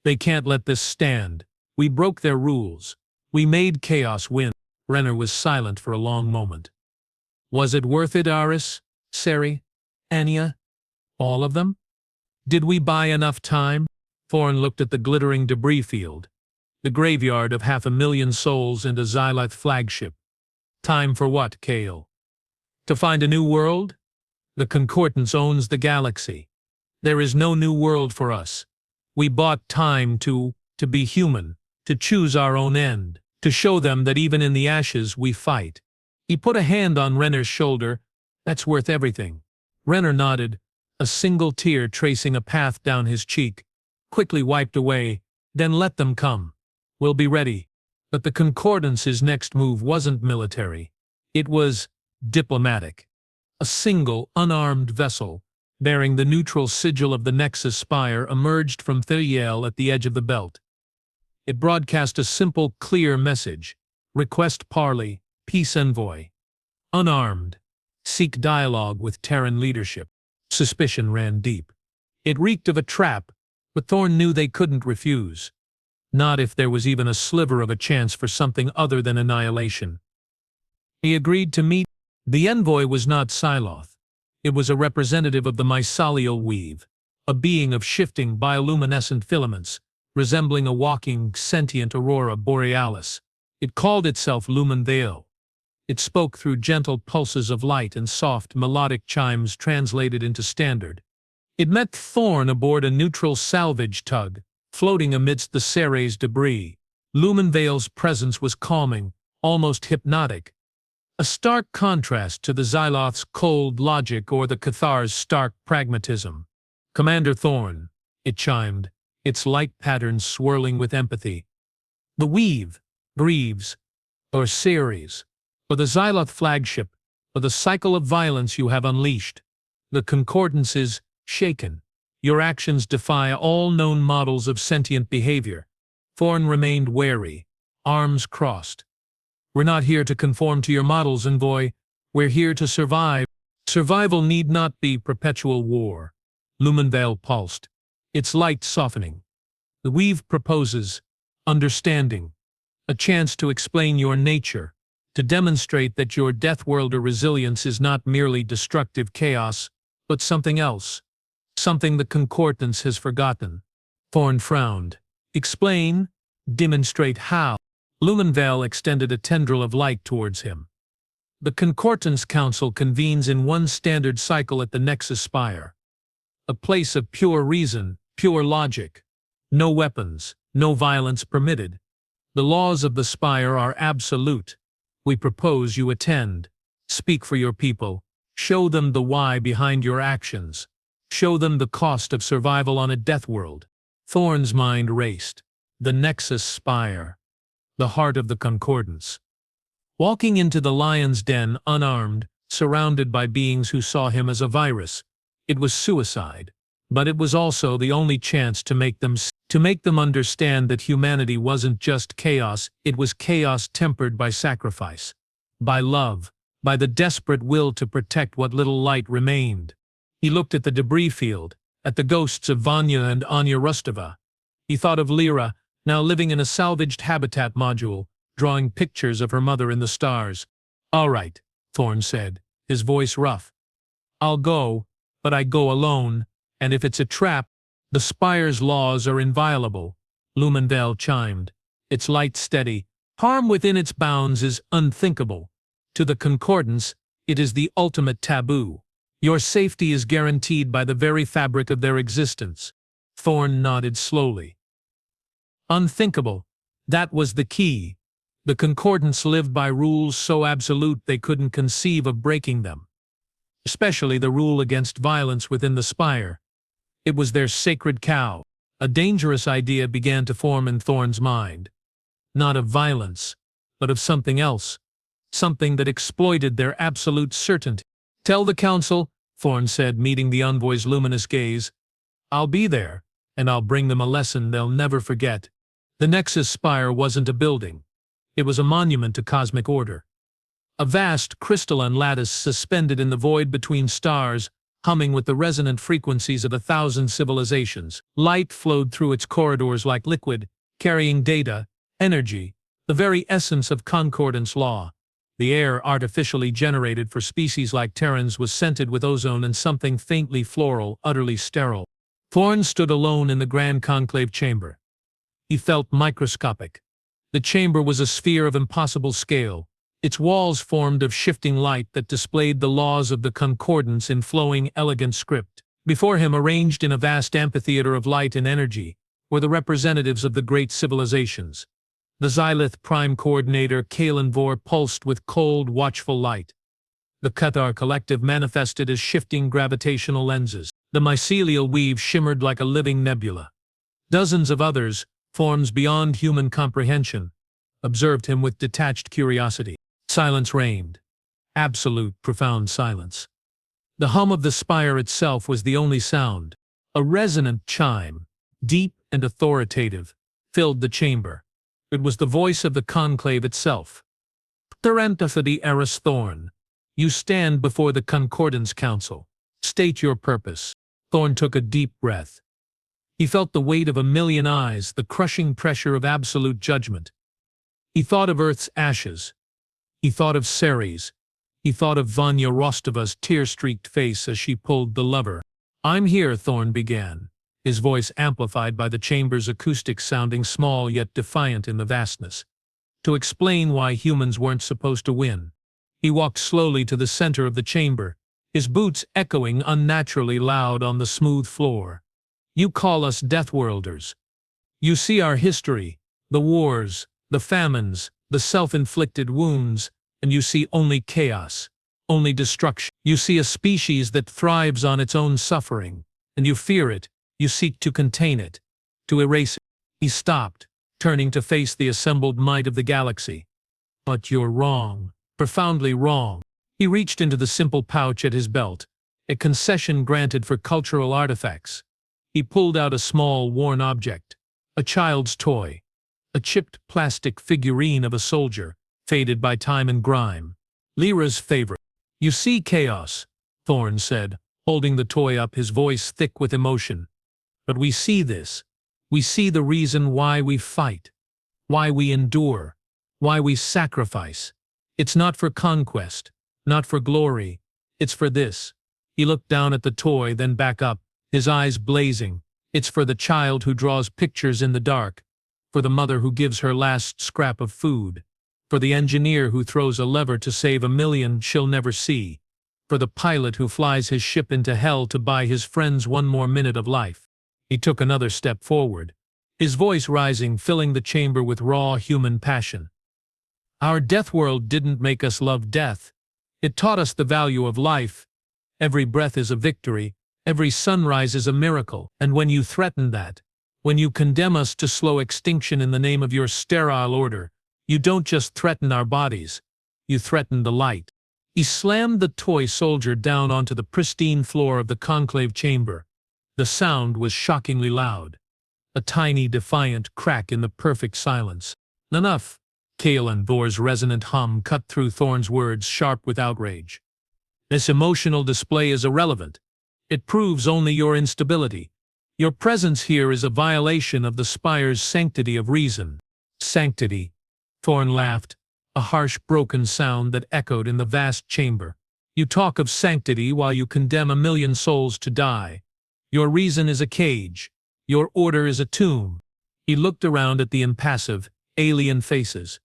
"They can't let this stand. We broke their rules. We made chaos win." Renner was silent for a long moment. "Was it worth it, Aris? Seri? Anya? All of them? Did we buy enough time?" Thorn looked at the glittering debris field. the graveyard of 500,000 souls and a Xyloth flagship. Time for what, Kale? To find a new world? The Concordance owns the galaxy. There is no new world for us. We bought time to be human, to choose our own end, to show them that even in the ashes we fight. He put a hand on Renner's shoulder. That's worth everything. Renner nodded, a single tear tracing a path down his cheek, quickly wiped away. Then let them come. We'll be ready. But the Concordance's next move wasn't military. It was diplomatic. A single, unarmed vessel, bearing the neutral sigil of the Nexus Spire, emerged from Theriel at the edge of the belt. It broadcast a simple, clear message. Request parley, peace envoy. Unarmed. Seek dialogue with Terran leadership. Suspicion ran deep. It reeked of a trap, but Thorn knew they couldn't refuse. Not if there was even a sliver of a chance for something other than annihilation. He agreed to meet. The envoy was not Psyloth. It was a representative of the mycelial weave, a being of shifting bioluminescent filaments, resembling a walking, sentient aurora borealis. It called itself Lumen Veil. It spoke through gentle pulses of light and soft, melodic chimes translated into standard. It met Thorn aboard a neutral salvage tug, floating amidst the Ceres debris. Lumen Veil's presence was calming, almost hypnotic, a stark contrast to the Xyloth's cold logic or the Cathar's stark pragmatism. Commander Thorn, it chimed, its light patterns swirling with empathy. The weave, Greaves, or Ceres, or the Xyloth flagship, or the cycle of violence you have unleashed. The Concordance is shaken. Your actions defy all known models of sentient behavior. Thorn remained wary, arms crossed. We're not here to conform to your models, envoy. We're here to survive. Survival need not be perpetual war. Lumen Veil pulsed, its light softening. The weave proposes understanding, a chance to explain your nature, to demonstrate that your Deathworlder resilience is not merely destructive chaos, but something else. Something the Concordance has forgotten. Thorn frowned. Explain, demonstrate how. Lumen Veil extended a tendril of light towards him. The Concordance Council convenes in one standard cycle at the Nexus Spire. A place of pure reason, pure logic. No weapons, no violence permitted. The laws of the Spire are absolute. We propose you attend. Speak for your people. Show them the why behind your actions. Show them the cost of survival on a death world. Thorn's mind raced. The Nexus Spire. The heart of the Concordance. Walking into the lion's den unarmed, surrounded by beings who saw him as a virus, it was suicide. But it was also the only chance to make them understand that humanity wasn't just chaos, it was chaos tempered by sacrifice, by love, by the desperate will to protect what little light remained. He looked at the debris field, at the ghosts of Vanya and Anya Rustova. He thought of Lyra, now living in a salvaged habitat module, drawing pictures of her mother in the stars. All right, Thorn said, his voice rough. I'll go, but I go alone, and if it's a trap, the Spire's laws are inviolable. Lumen Veil chimed, its light steady. Harm within its bounds is unthinkable. To the Concordance, it is the ultimate taboo. Your safety is guaranteed by the very fabric of their existence. Thorn nodded slowly. Unthinkable. That was the key. The Concordance lived by rules so absolute they couldn't conceive of breaking them. Especially the rule against violence within the Spire. It was their sacred cow. A dangerous idea began to form in Thorn's mind. Not of violence, but of something else. Something that exploited their absolute certainty. Tell the Council, Thorn said, meeting the envoy's luminous gaze. I'll be there, and I'll bring them a lesson they'll never forget. The Nexus Spire wasn't a building. It was a monument to cosmic order. A vast crystalline lattice suspended in the void between stars, humming with the resonant frequencies of 1,000 civilizations. Light flowed through its corridors like liquid, carrying data, energy, the very essence of Concordance law. The air artificially generated for species like Terrans was scented with ozone and something faintly floral, utterly sterile. Thorn stood alone in the Grand Conclave chamber. He felt microscopic. The chamber was a sphere of impossible scale, its walls formed of shifting light that displayed the laws of the concordance in flowing, elegant script. Before him, arranged in a vast amphitheater of light and energy, were the representatives of the great civilizations. The Xylith Prime Coordinator Kalenvor pulsed with cold, watchful light. The Cathar Collective manifested as shifting gravitational lenses. The mycelial weave shimmered like a living nebula. Dozens of others, forms beyond human comprehension, observed him with detached curiosity. Silence reigned. Absolute, profound silence. The hum of the spire itself was the only sound. A resonant chime, deep and authoritative, filled the chamber. It was the voice of the conclave itself. Pterantophody Eris Thorn, you stand before the Concordance Council. State your purpose. Thorn took a deep breath. He felt the weight of a million eyes, the crushing pressure of absolute judgment. He thought of Earth's ashes. He thought of Ceres. He thought of Vanya Rostova's tear-streaked face as she pulled the lever. I'm here, Thorn began, his voice amplified by the chamber's acoustics sounding small yet defiant in the vastness, to explain why humans weren't supposed to win. He walked slowly to the center of the chamber, his boots echoing unnaturally loud on the smooth floor. You call us Deathworlders. You see our history, the wars, the famines, the self-inflicted wounds, and you see only chaos, only destruction. You see a species that thrives on its own suffering, and you fear it, you seek to contain it, to erase it. He stopped, turning to face the assembled might of the galaxy. But you're wrong, profoundly wrong. He reached into the simple pouch at his belt, a concession granted for cultural artifacts. He pulled out a small, worn object, a child's toy, a chipped plastic figurine of a soldier, faded by time and grime. Lyra's favorite. You see chaos, Thorn said, holding the toy up, his voice thick with emotion. But we see this. We see the reason why we fight, why we endure, why we sacrifice. It's not for conquest, not for glory. It's for this. He looked down at the toy, then back up, his eyes blazing. It's for the child who draws pictures in the dark, for the mother who gives her last scrap of food, for the engineer who throws a lever to save a million she'll never see, for the pilot who flies his ship into hell to buy his friends one more minute of life. He took another step forward, his voice rising, filling the chamber with raw human passion. Our death world didn't make us love death. It taught us the value of life. Every breath is a victory, every sunrise is a miracle, and when you threaten that, when you condemn us to slow extinction in the name of your sterile order, you don't just threaten our bodies, you threaten the light. He slammed the toy soldier down onto the pristine floor of the conclave chamber. The sound was shockingly loud, a tiny, defiant crack in the perfect silence. Enough. Kalenvor's resonant hum cut through Thorn's words, sharp with outrage. This emotional display is irrelevant. It proves only your instability. Your presence here is a violation of the spire's sanctity of reason. Sanctity. Thorn laughed, a harsh, broken sound that echoed in the vast chamber. You talk of sanctity while you condemn a million souls to die. Your reason is a cage. Your order is a tomb. He looked around at the impassive, alien faces.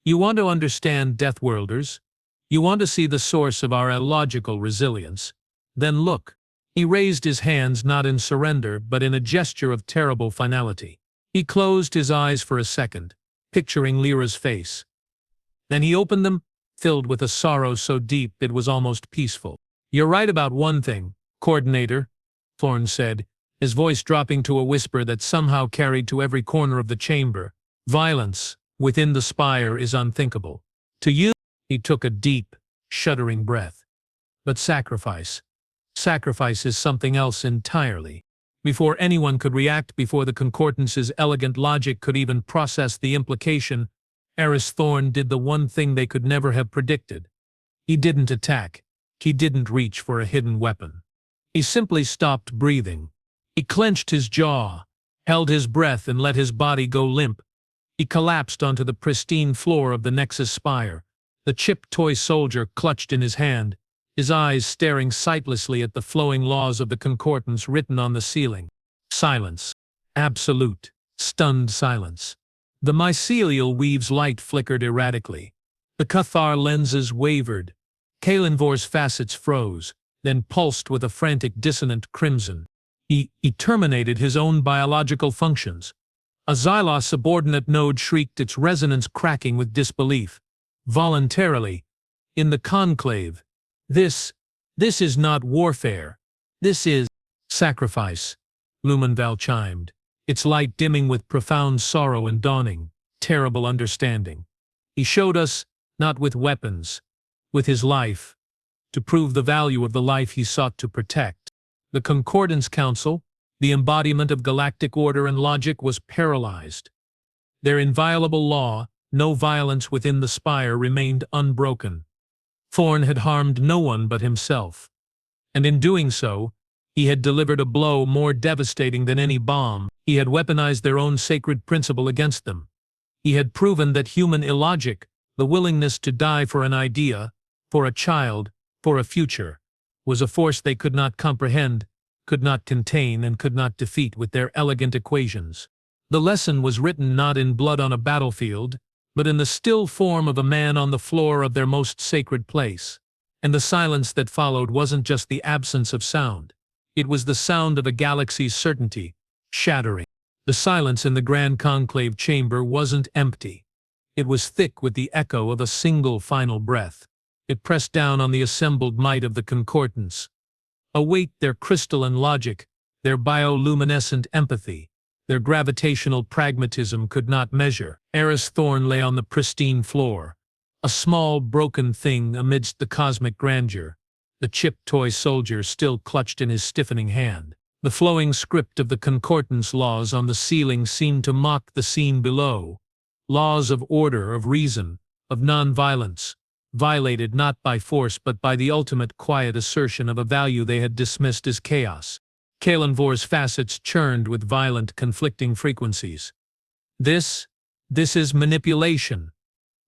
You want to understand Deathworlders? You want to see the source of our illogical resilience? Then look. He raised his hands not in surrender but in a gesture of terrible finality. He closed his eyes for a second, picturing Lyra's face. Then he opened them, filled with a sorrow so deep it was almost peaceful. You're right about one thing, Coordinator, Thorn said, his voice dropping to a whisper that somehow carried to every corner of the chamber. Violence within the spire is unthinkable. To you, he took a deep, shuddering breath. But sacrifice. Sacrifice is something else entirely. Before anyone could react, before the Concordance's elegant logic could even process the implication, Eris Thorn did the one thing they could never have predicted. He didn't attack. He didn't reach for a hidden weapon. He simply stopped breathing. He clenched his jaw, held his breath, and let his body go limp. He collapsed onto the pristine floor of the Nexus spire, the chipped toy soldier clutched in his hand, his eyes staring sightlessly at the flowing laws of the Concordance written on the ceiling. Silence. Absolute Stunned silence. The mycelial weave's light flickered erratically. The Cathar lenses wavered. Kalinvor's facets froze, then pulsed with a frantic dissonant crimson. He terminated his own biological functions. A Xylos subordinate node shrieked, its resonance cracking with disbelief. Voluntarily. In the conclave. This is not warfare. This is sacrifice, Lumenval chimed, its light dimming with profound sorrow and dawning, terrible understanding. He showed us, not with weapons, with his life, to prove the value of the life he sought to protect. The Concordance Council, the embodiment of galactic order and logic, was paralyzed. Their inviolable law, no violence within the spire, remained unbroken. Thorn had harmed no one but himself. And in doing so, he had delivered a blow more devastating than any bomb. He had weaponized their own sacred principle against them. He had proven that human illogic, the willingness to die for an idea, for a child, for a future, was a force they could not comprehend, could not contain, and could not defeat with their elegant equations. The lesson was written not in blood on a battlefield, but in the still form of a man on the floor of their most sacred place. And the silence that followed wasn't just the absence of sound. It was the sound of a galaxy's certainty, shattering. The silence in the Grand Conclave chamber wasn't empty. It was thick with the echo of a single final breath. It pressed down on the assembled might of the Concordance. A weight their crystalline logic, their bioluminescent empathy, their gravitational pragmatism could not measure. Eris Thorn lay on the pristine floor, a small, broken thing amidst the cosmic grandeur, the chipped toy soldier still clutched in his stiffening hand. The flowing script of the Concordance laws on the ceiling seemed to mock the scene below. Laws of order, of reason, of nonviolence, violated not by force but by the ultimate quiet assertion of a value they had dismissed as chaos. Kalinvor's facets churned with violent, conflicting frequencies. This is manipulation,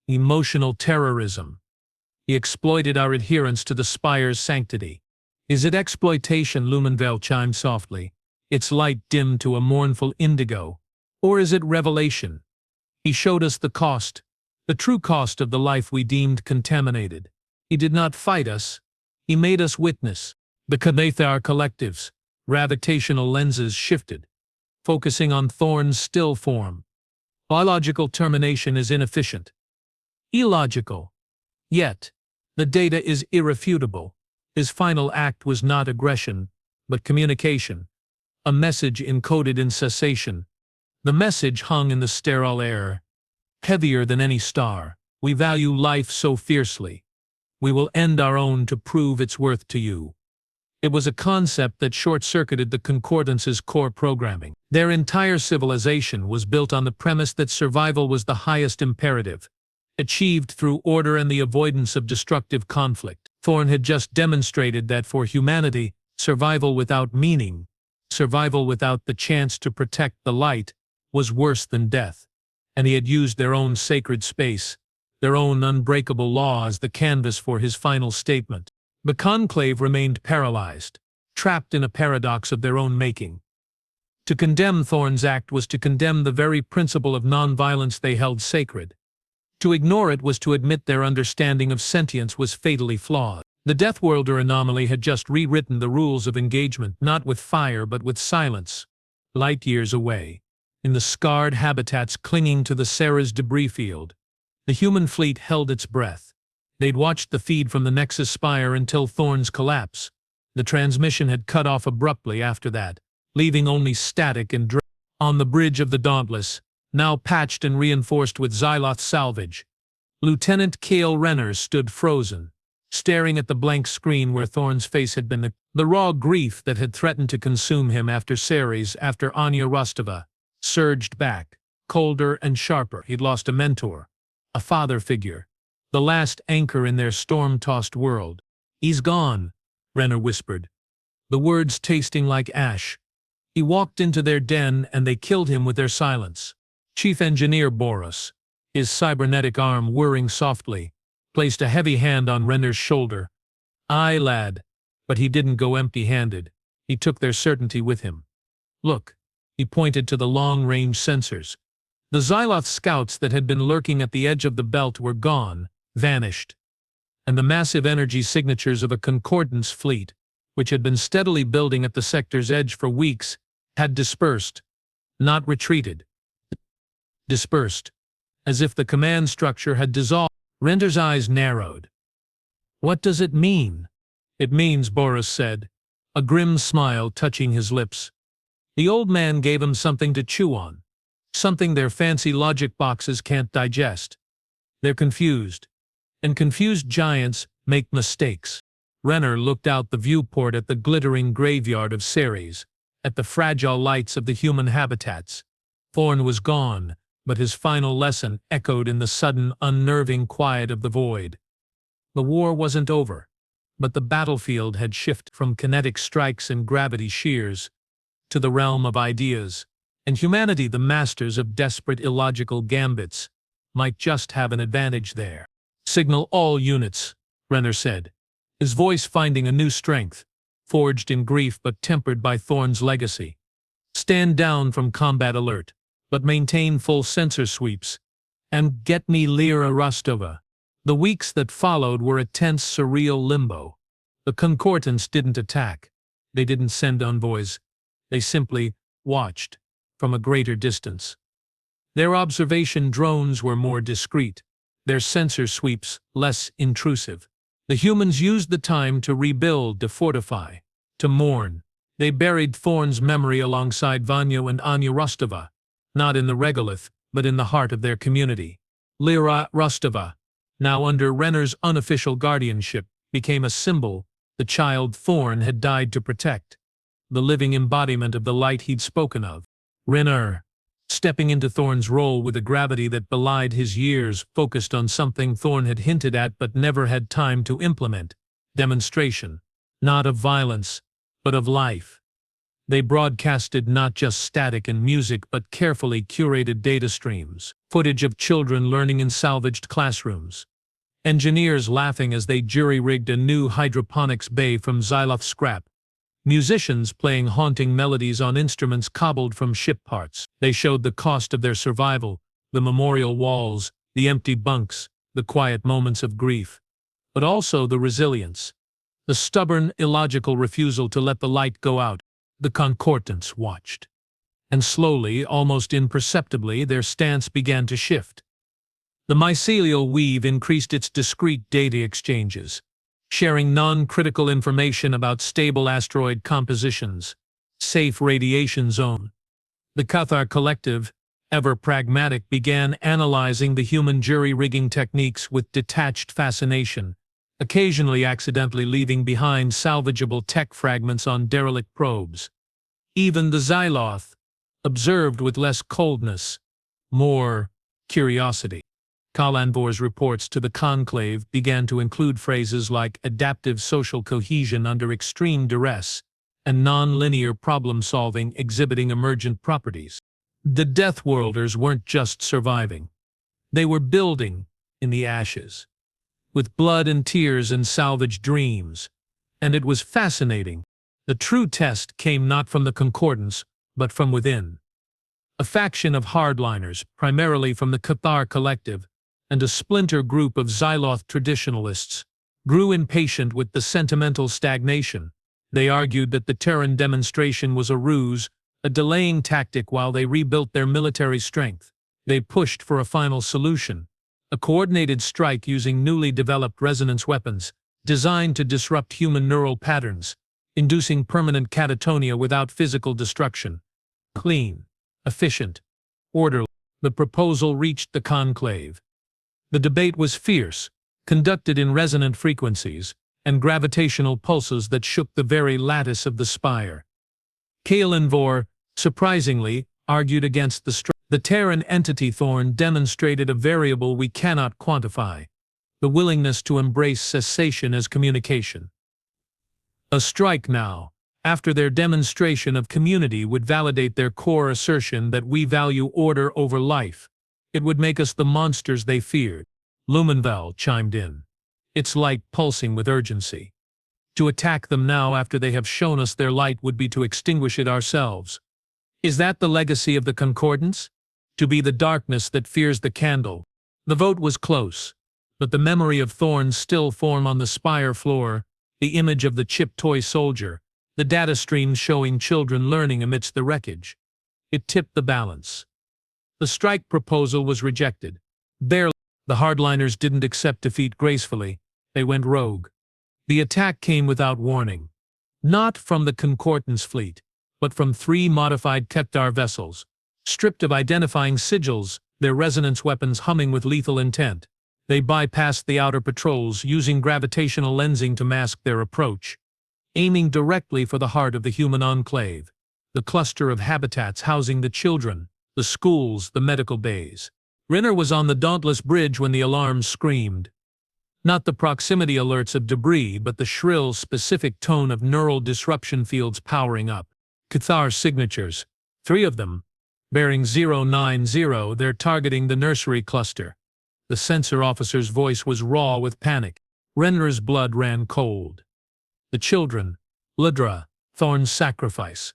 emotional terrorism. He exploited our adherence to the spire's sanctity. Is it exploitation? Lumenvel chimed softly, its light dimmed to a mournful indigo. Or is it revelation? He showed us the cost, the true cost of the life we deemed contaminated. He did not fight us. He made us witness. The Cathar collectives, gravitational lenses shifted, focusing on Thorn's still form. Biological termination is inefficient. Illogical. Yet, the data is irrefutable. His final act was not aggression, but communication. A message encoded in cessation. The message hung in the sterile air, heavier than any star. We value life so fiercely. We will end our own to prove its worth to you. It was a concept that short-circuited the Concordance's core programming. Their entire civilization was built on the premise that survival was the highest imperative, achieved through order and the avoidance of destructive conflict. Thorn had just demonstrated that for humanity, survival without meaning, survival without the chance to protect the light, was worse than death. And he had used their own sacred space, their own unbreakable law as the canvas for his final statement. The conclave remained paralyzed, trapped in a paradox of their own making. To condemn Thorn's act was to condemn the very principle of nonviolence they held sacred. To ignore it was to admit their understanding of sentience was fatally flawed. The Deathworlder anomaly had just rewritten the rules of engagement, not with fire but with silence. Light years away, in the scarred habitats clinging to the Sarah's debris field, the human fleet held its breath. They'd watched the feed from the Nexus Spire until Thorn's collapse. The transmission had cut off abruptly after that, leaving only static and drone. On the bridge of the Dauntless, now patched and reinforced with Xyloth salvage, Lieutenant Kale Renner stood frozen, staring at the blank screen where Thorn's face had been. The raw grief that had threatened to consume him after Ceres, after Anya Rostova, surged back, colder and sharper. He'd lost a mentor, a father figure, the last anchor in their storm-tossed world. "He's gone," Renner whispered, the words tasting like ash. "He walked into their den and they killed him with their silence." Chief Engineer Boris, his cybernetic arm whirring softly, placed a heavy hand on Renner's shoulder. "Aye, lad, but he didn't go empty-handed. He took their certainty with him. Look, He pointed to the long-range sensors. The Xyloth scouts that had been lurking at the edge of the belt were gone, vanished. And the massive energy signatures of a concordance fleet, which had been steadily building at the sector's edge for weeks, had dispersed, not retreated. Dispersed, as if the command structure had dissolved. Render's eyes narrowed. What does it mean? It means, Boris said, a grim smile touching his lips. The old man gave him something to chew on, something their fancy logic boxes can't digest. They're confused, and confused giants make mistakes. Renner looked out the viewport at the glittering graveyard of Ceres, at the fragile lights of the human habitats. Thorn was gone, but his final lesson echoed in the sudden, unnerving quiet of the void. The war wasn't over, but the battlefield had shifted from kinetic strikes and gravity shears to the realm of ideas, and humanity, the masters of desperate illogical gambits, might just have an advantage there. Signal all units, Renner said, his voice finding a new strength, forged in grief but tempered by Thorn's legacy. Stand down from combat alert, but maintain full sensor sweeps, and get me Lyra Rostova. The weeks that followed were a tense, surreal limbo. The Concordance didn't attack. They didn't send envoys. They simply watched, from a greater distance. Their observation drones were more discreet, their sensor sweeps less intrusive. The humans used the time to rebuild, to fortify, to mourn. They buried Thorn's memory alongside Vanya and Anya Rostova, not in the regolith, but in the heart of their community. Lyra Rostova, now under Renner's unofficial guardianship, became a symbol the child Thorn had died to protect, the living embodiment of the light he'd spoken of. Renner, stepping into Thorn's role with a gravity that belied his years, focused on something Thorn had hinted at but never had time to implement: demonstration, not of violence, but of life. They broadcasted not just static and music but carefully curated data streams, footage of children learning in salvaged classrooms, engineers laughing as they jury-rigged a new hydroponics bay from Xyloth scrap, musicians playing haunting melodies on instruments cobbled from ship parts. They showed the cost of their survival, the memorial walls, the empty bunks, the quiet moments of grief, but also the resilience, the stubborn, illogical refusal to let the light go out. The Concordance watched. And slowly, almost imperceptibly, their stance began to shift. The mycelial weave increased its discrete data exchanges, sharing non-critical information about stable asteroid compositions, safe radiation zone. The Cathar Collective, ever pragmatic, began analyzing the human jury-rigging techniques with detached fascination, occasionally accidentally leaving behind salvageable tech fragments on derelict probes. Even the Xyloth observed with less coldness, more curiosity. Kalanvor's reports to the conclave began to include phrases like adaptive social cohesion under extreme duress and non-linear problem-solving exhibiting emergent properties. The Deathworlders weren't just surviving. They were building in the ashes, with blood and tears and salvaged dreams. And it was fascinating. The true test came not from the Concordance, but from within. A faction of hardliners, primarily from the Cathar Collective, and a splinter group of Xyloth traditionalists, grew impatient with the sentimental stagnation. They argued that the Terran demonstration was a ruse, a delaying tactic while they rebuilt their military strength. They pushed for a final solution, a coordinated strike using newly developed resonance weapons, designed to disrupt human neural patterns, inducing permanent catatonia without physical destruction. Clean, efficient, orderly. The proposal reached the conclave. The debate was fierce, conducted in resonant frequencies and gravitational pulses that shook the very lattice of the spire. Kalanvor, surprisingly, argued against the Terran entity. Thorn demonstrated a variable we cannot quantify: the willingness to embrace cessation as communication. A strike now, after their demonstration of community, would validate their core assertion that we value order over life. It would make us the monsters they feared. Lumenval chimed in, its light pulsing with urgency. To attack them now after they have shown us their light would be to extinguish it ourselves. Is that the legacy of the Concordance? To be the darkness that fears the candle. The vote was close, but the memory of thorns still form on the spire floor, the image of the chipped toy soldier, the data streams showing children learning amidst the wreckage. It tipped the balance. The strike proposal was rejected. Barely. The hardliners didn't accept defeat gracefully. They went rogue. The attack came without warning. Not from the Concordance fleet, but from 3 modified Kettar vessels, stripped of identifying sigils, their resonance weapons humming with lethal intent. They bypassed the outer patrols, using gravitational lensing to mask their approach, aiming directly for the heart of the human enclave, the cluster of habitats housing the children, the schools, the medical bays. Renner was on the dauntless bridge when the alarms screamed. Not the proximity alerts of debris, but the shrill, specific tone of neural disruption fields powering up. Cathar signatures, 3 of them, bearing 090, they're targeting the nursery cluster. The sensor officer's voice was raw with panic. Renner's blood ran cold. The children, Ludra, Thorn's sacrifice.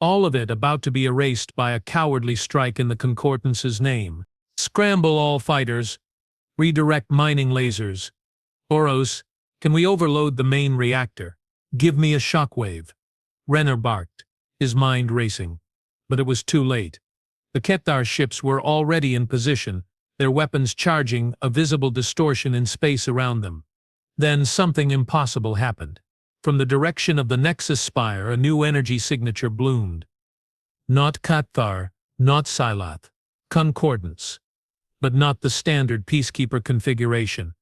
All of it about to be erased by a cowardly strike in the Concordance's name. Scramble all fighters. Redirect mining lasers. Oros, can we overload the main reactor? Give me a shockwave. Renner barked, his mind racing. But it was too late. The Kettar ships were already in position, their weapons charging, a visible distortion in space around them. Then something impossible happened. From the direction of the Nexus spire, a new energy signature bloomed. Not Kettar, not Silath. Concordance. But not the standard Peacekeeper configuration.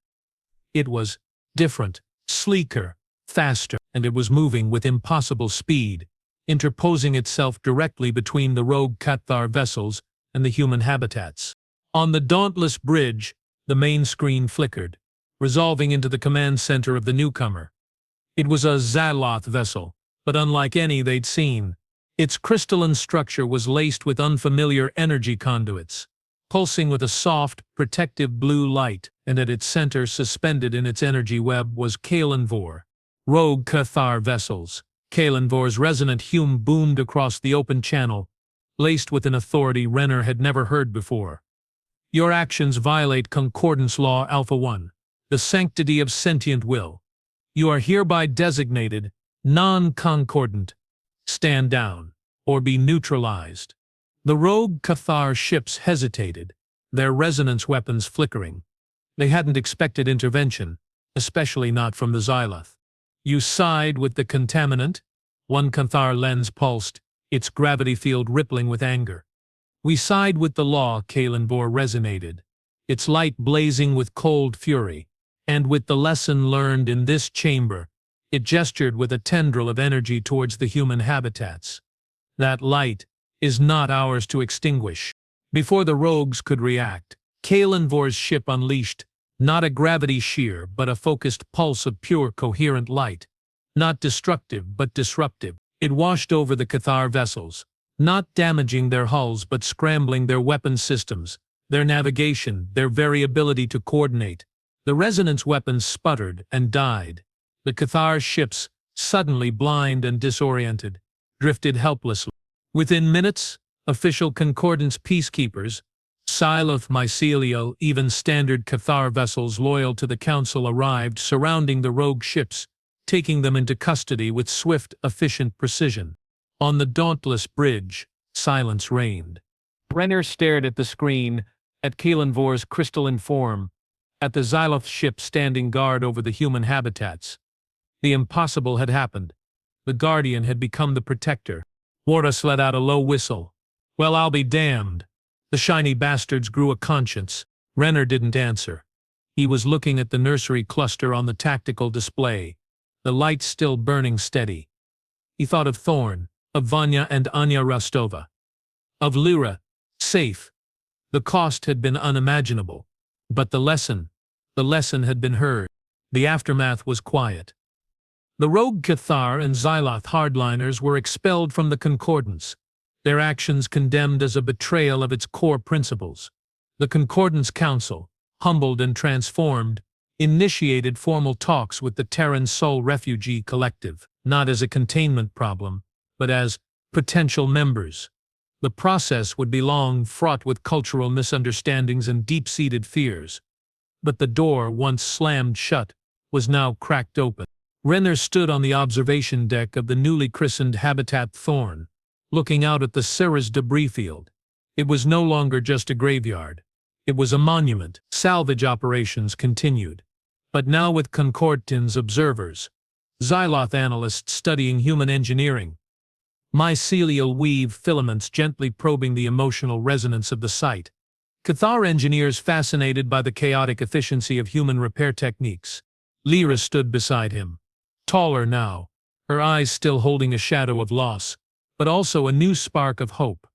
It was different, sleeker, faster, and it was moving with impossible speed, interposing itself directly between the rogue Kettar vessels and the human habitats. On the dauntless bridge, the main screen flickered, resolving into the command center of the newcomer. It was a Zaloth vessel, but unlike any they'd seen. Its crystalline structure was laced with unfamiliar energy conduits, pulsing with a soft, protective blue light, and at its center, suspended in its energy web, was Kalenvor. Rogue Cathar vessels. Kalenvor's resonant hum boomed across the open channel, laced with an authority Renner had never heard before. Your actions violate Concordance Law Alpha 1, the sanctity of sentient will. You are hereby designated non-concordant. Stand down, or be neutralized. The rogue Cathar ships hesitated, their resonance weapons flickering. They hadn't expected intervention, especially not from the Xyloth. You side with the contaminant? One Cathar lens pulsed, its gravity field rippling with anger. We side with the law, Kalenvor resonated, its light blazing with cold fury. And with the lesson learned in this chamber, it gestured with a tendril of energy towards the human habitats. That light is not ours to extinguish. Before the rogues could react, Kalenvor's ship unleashed, not a gravity shear, but a focused pulse of pure, coherent light. Not destructive, but disruptive. It washed over the Cathar vessels, not damaging their hulls, but scrambling their weapon systems, their navigation, their very ability to coordinate. The resonance weapons sputtered and died. The Cathar ships, suddenly blind and disoriented, drifted helplessly. Within minutes, official Concordance peacekeepers, Siloth mycelial, even standard Cathar vessels loyal to the Council arrived, surrounding the rogue ships, taking them into custody with swift, efficient precision. On the dauntless bridge, silence reigned. Renner stared at the screen, at Kalenvor's crystalline form, at the Xyloth ship standing guard over the human habitats. The impossible had happened. The Guardian had become the protector. Wartus let out a low whistle. Well, I'll be damned. The shiny bastards grew a conscience. Renner didn't answer. He was looking at the nursery cluster on the tactical display, the lights still burning steady. He thought of Thorn, of Vanya and Anya Rostova, of Lyra, safe. The cost had been unimaginable. But the lesson had been heard. The aftermath was quiet. The rogue Cathar and Xyloth hardliners were expelled from the Concordance, their actions condemned as a betrayal of its core principles. The Concordance Council, humbled and transformed, initiated formal talks with the Terran Soul Refugee Collective, not as a containment problem, but as potential members. The process would be long, fraught with cultural misunderstandings and deep-seated fears. But the door, once slammed shut, was now cracked open. Renner stood on the observation deck of the newly christened Habitat Thorn, looking out at the Ceres debris field. It was no longer just a graveyard. It was a monument. Salvage operations continued, but now with Concordton's observers, Xyloth analysts studying human engineering, mycelial weave filaments gently probing the emotional resonance of the site, Cathar engineers fascinated by the chaotic efficiency of human repair techniques. Lyra stood beside him, taller now, her eyes still holding a shadow of loss, but also a new spark of hope.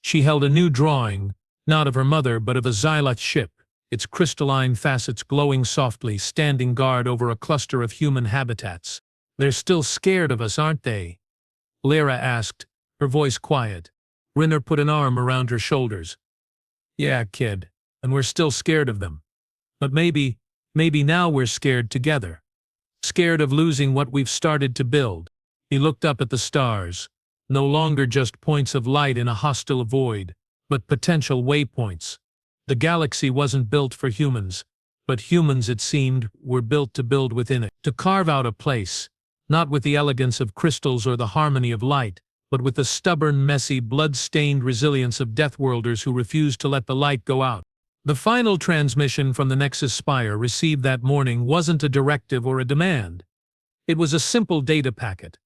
She held a new drawing, not of her mother but of a Xyloth ship, its crystalline facets glowing softly, standing guard over a cluster of human habitats. "They're still scared of us, aren't they?" Lyra asked, her voice quiet. Renner put an arm around her shoulders. "Yeah, kid, and we're still scared of them. But maybe now we're scared together. Scared of losing what we've started to build." He looked up at the stars, no longer just points of light in a hostile void, but potential waypoints. The galaxy wasn't built for humans, but humans, it seemed, were built to build within it, to carve out a place, not with the elegance of crystals or the harmony of light, but with the stubborn, messy, blood-stained resilience of Deathworlders who refused to let the light go out. The final transmission from the Nexus Spire received that morning wasn't a directive or a demand. It was a simple data packet,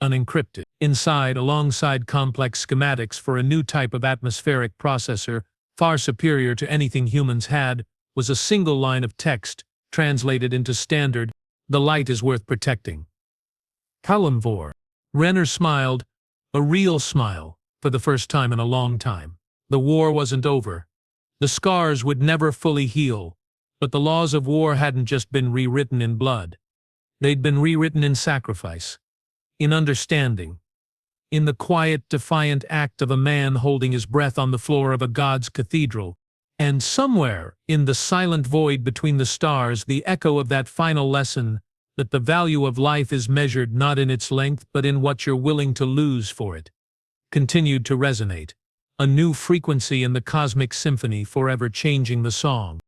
unencrypted. Inside, alongside complex schematics for a new type of atmospheric processor, far superior to anything humans had, was a single line of text, translated into standard, "The light is worth protecting." Kalimvor. Renner smiled, a real smile, for the first time in a long time. The war wasn't over. The scars would never fully heal, but the laws of war hadn't just been rewritten in blood. They'd been rewritten in sacrifice, in understanding, in the quiet, defiant act of a man holding his breath on the floor of a god's cathedral. And somewhere, in the silent void between the stars, the echo of that final lesson, that the value of life is measured not in its length but in what you're willing to lose for it, continued to resonate, a new frequency in the cosmic symphony forever changing the song.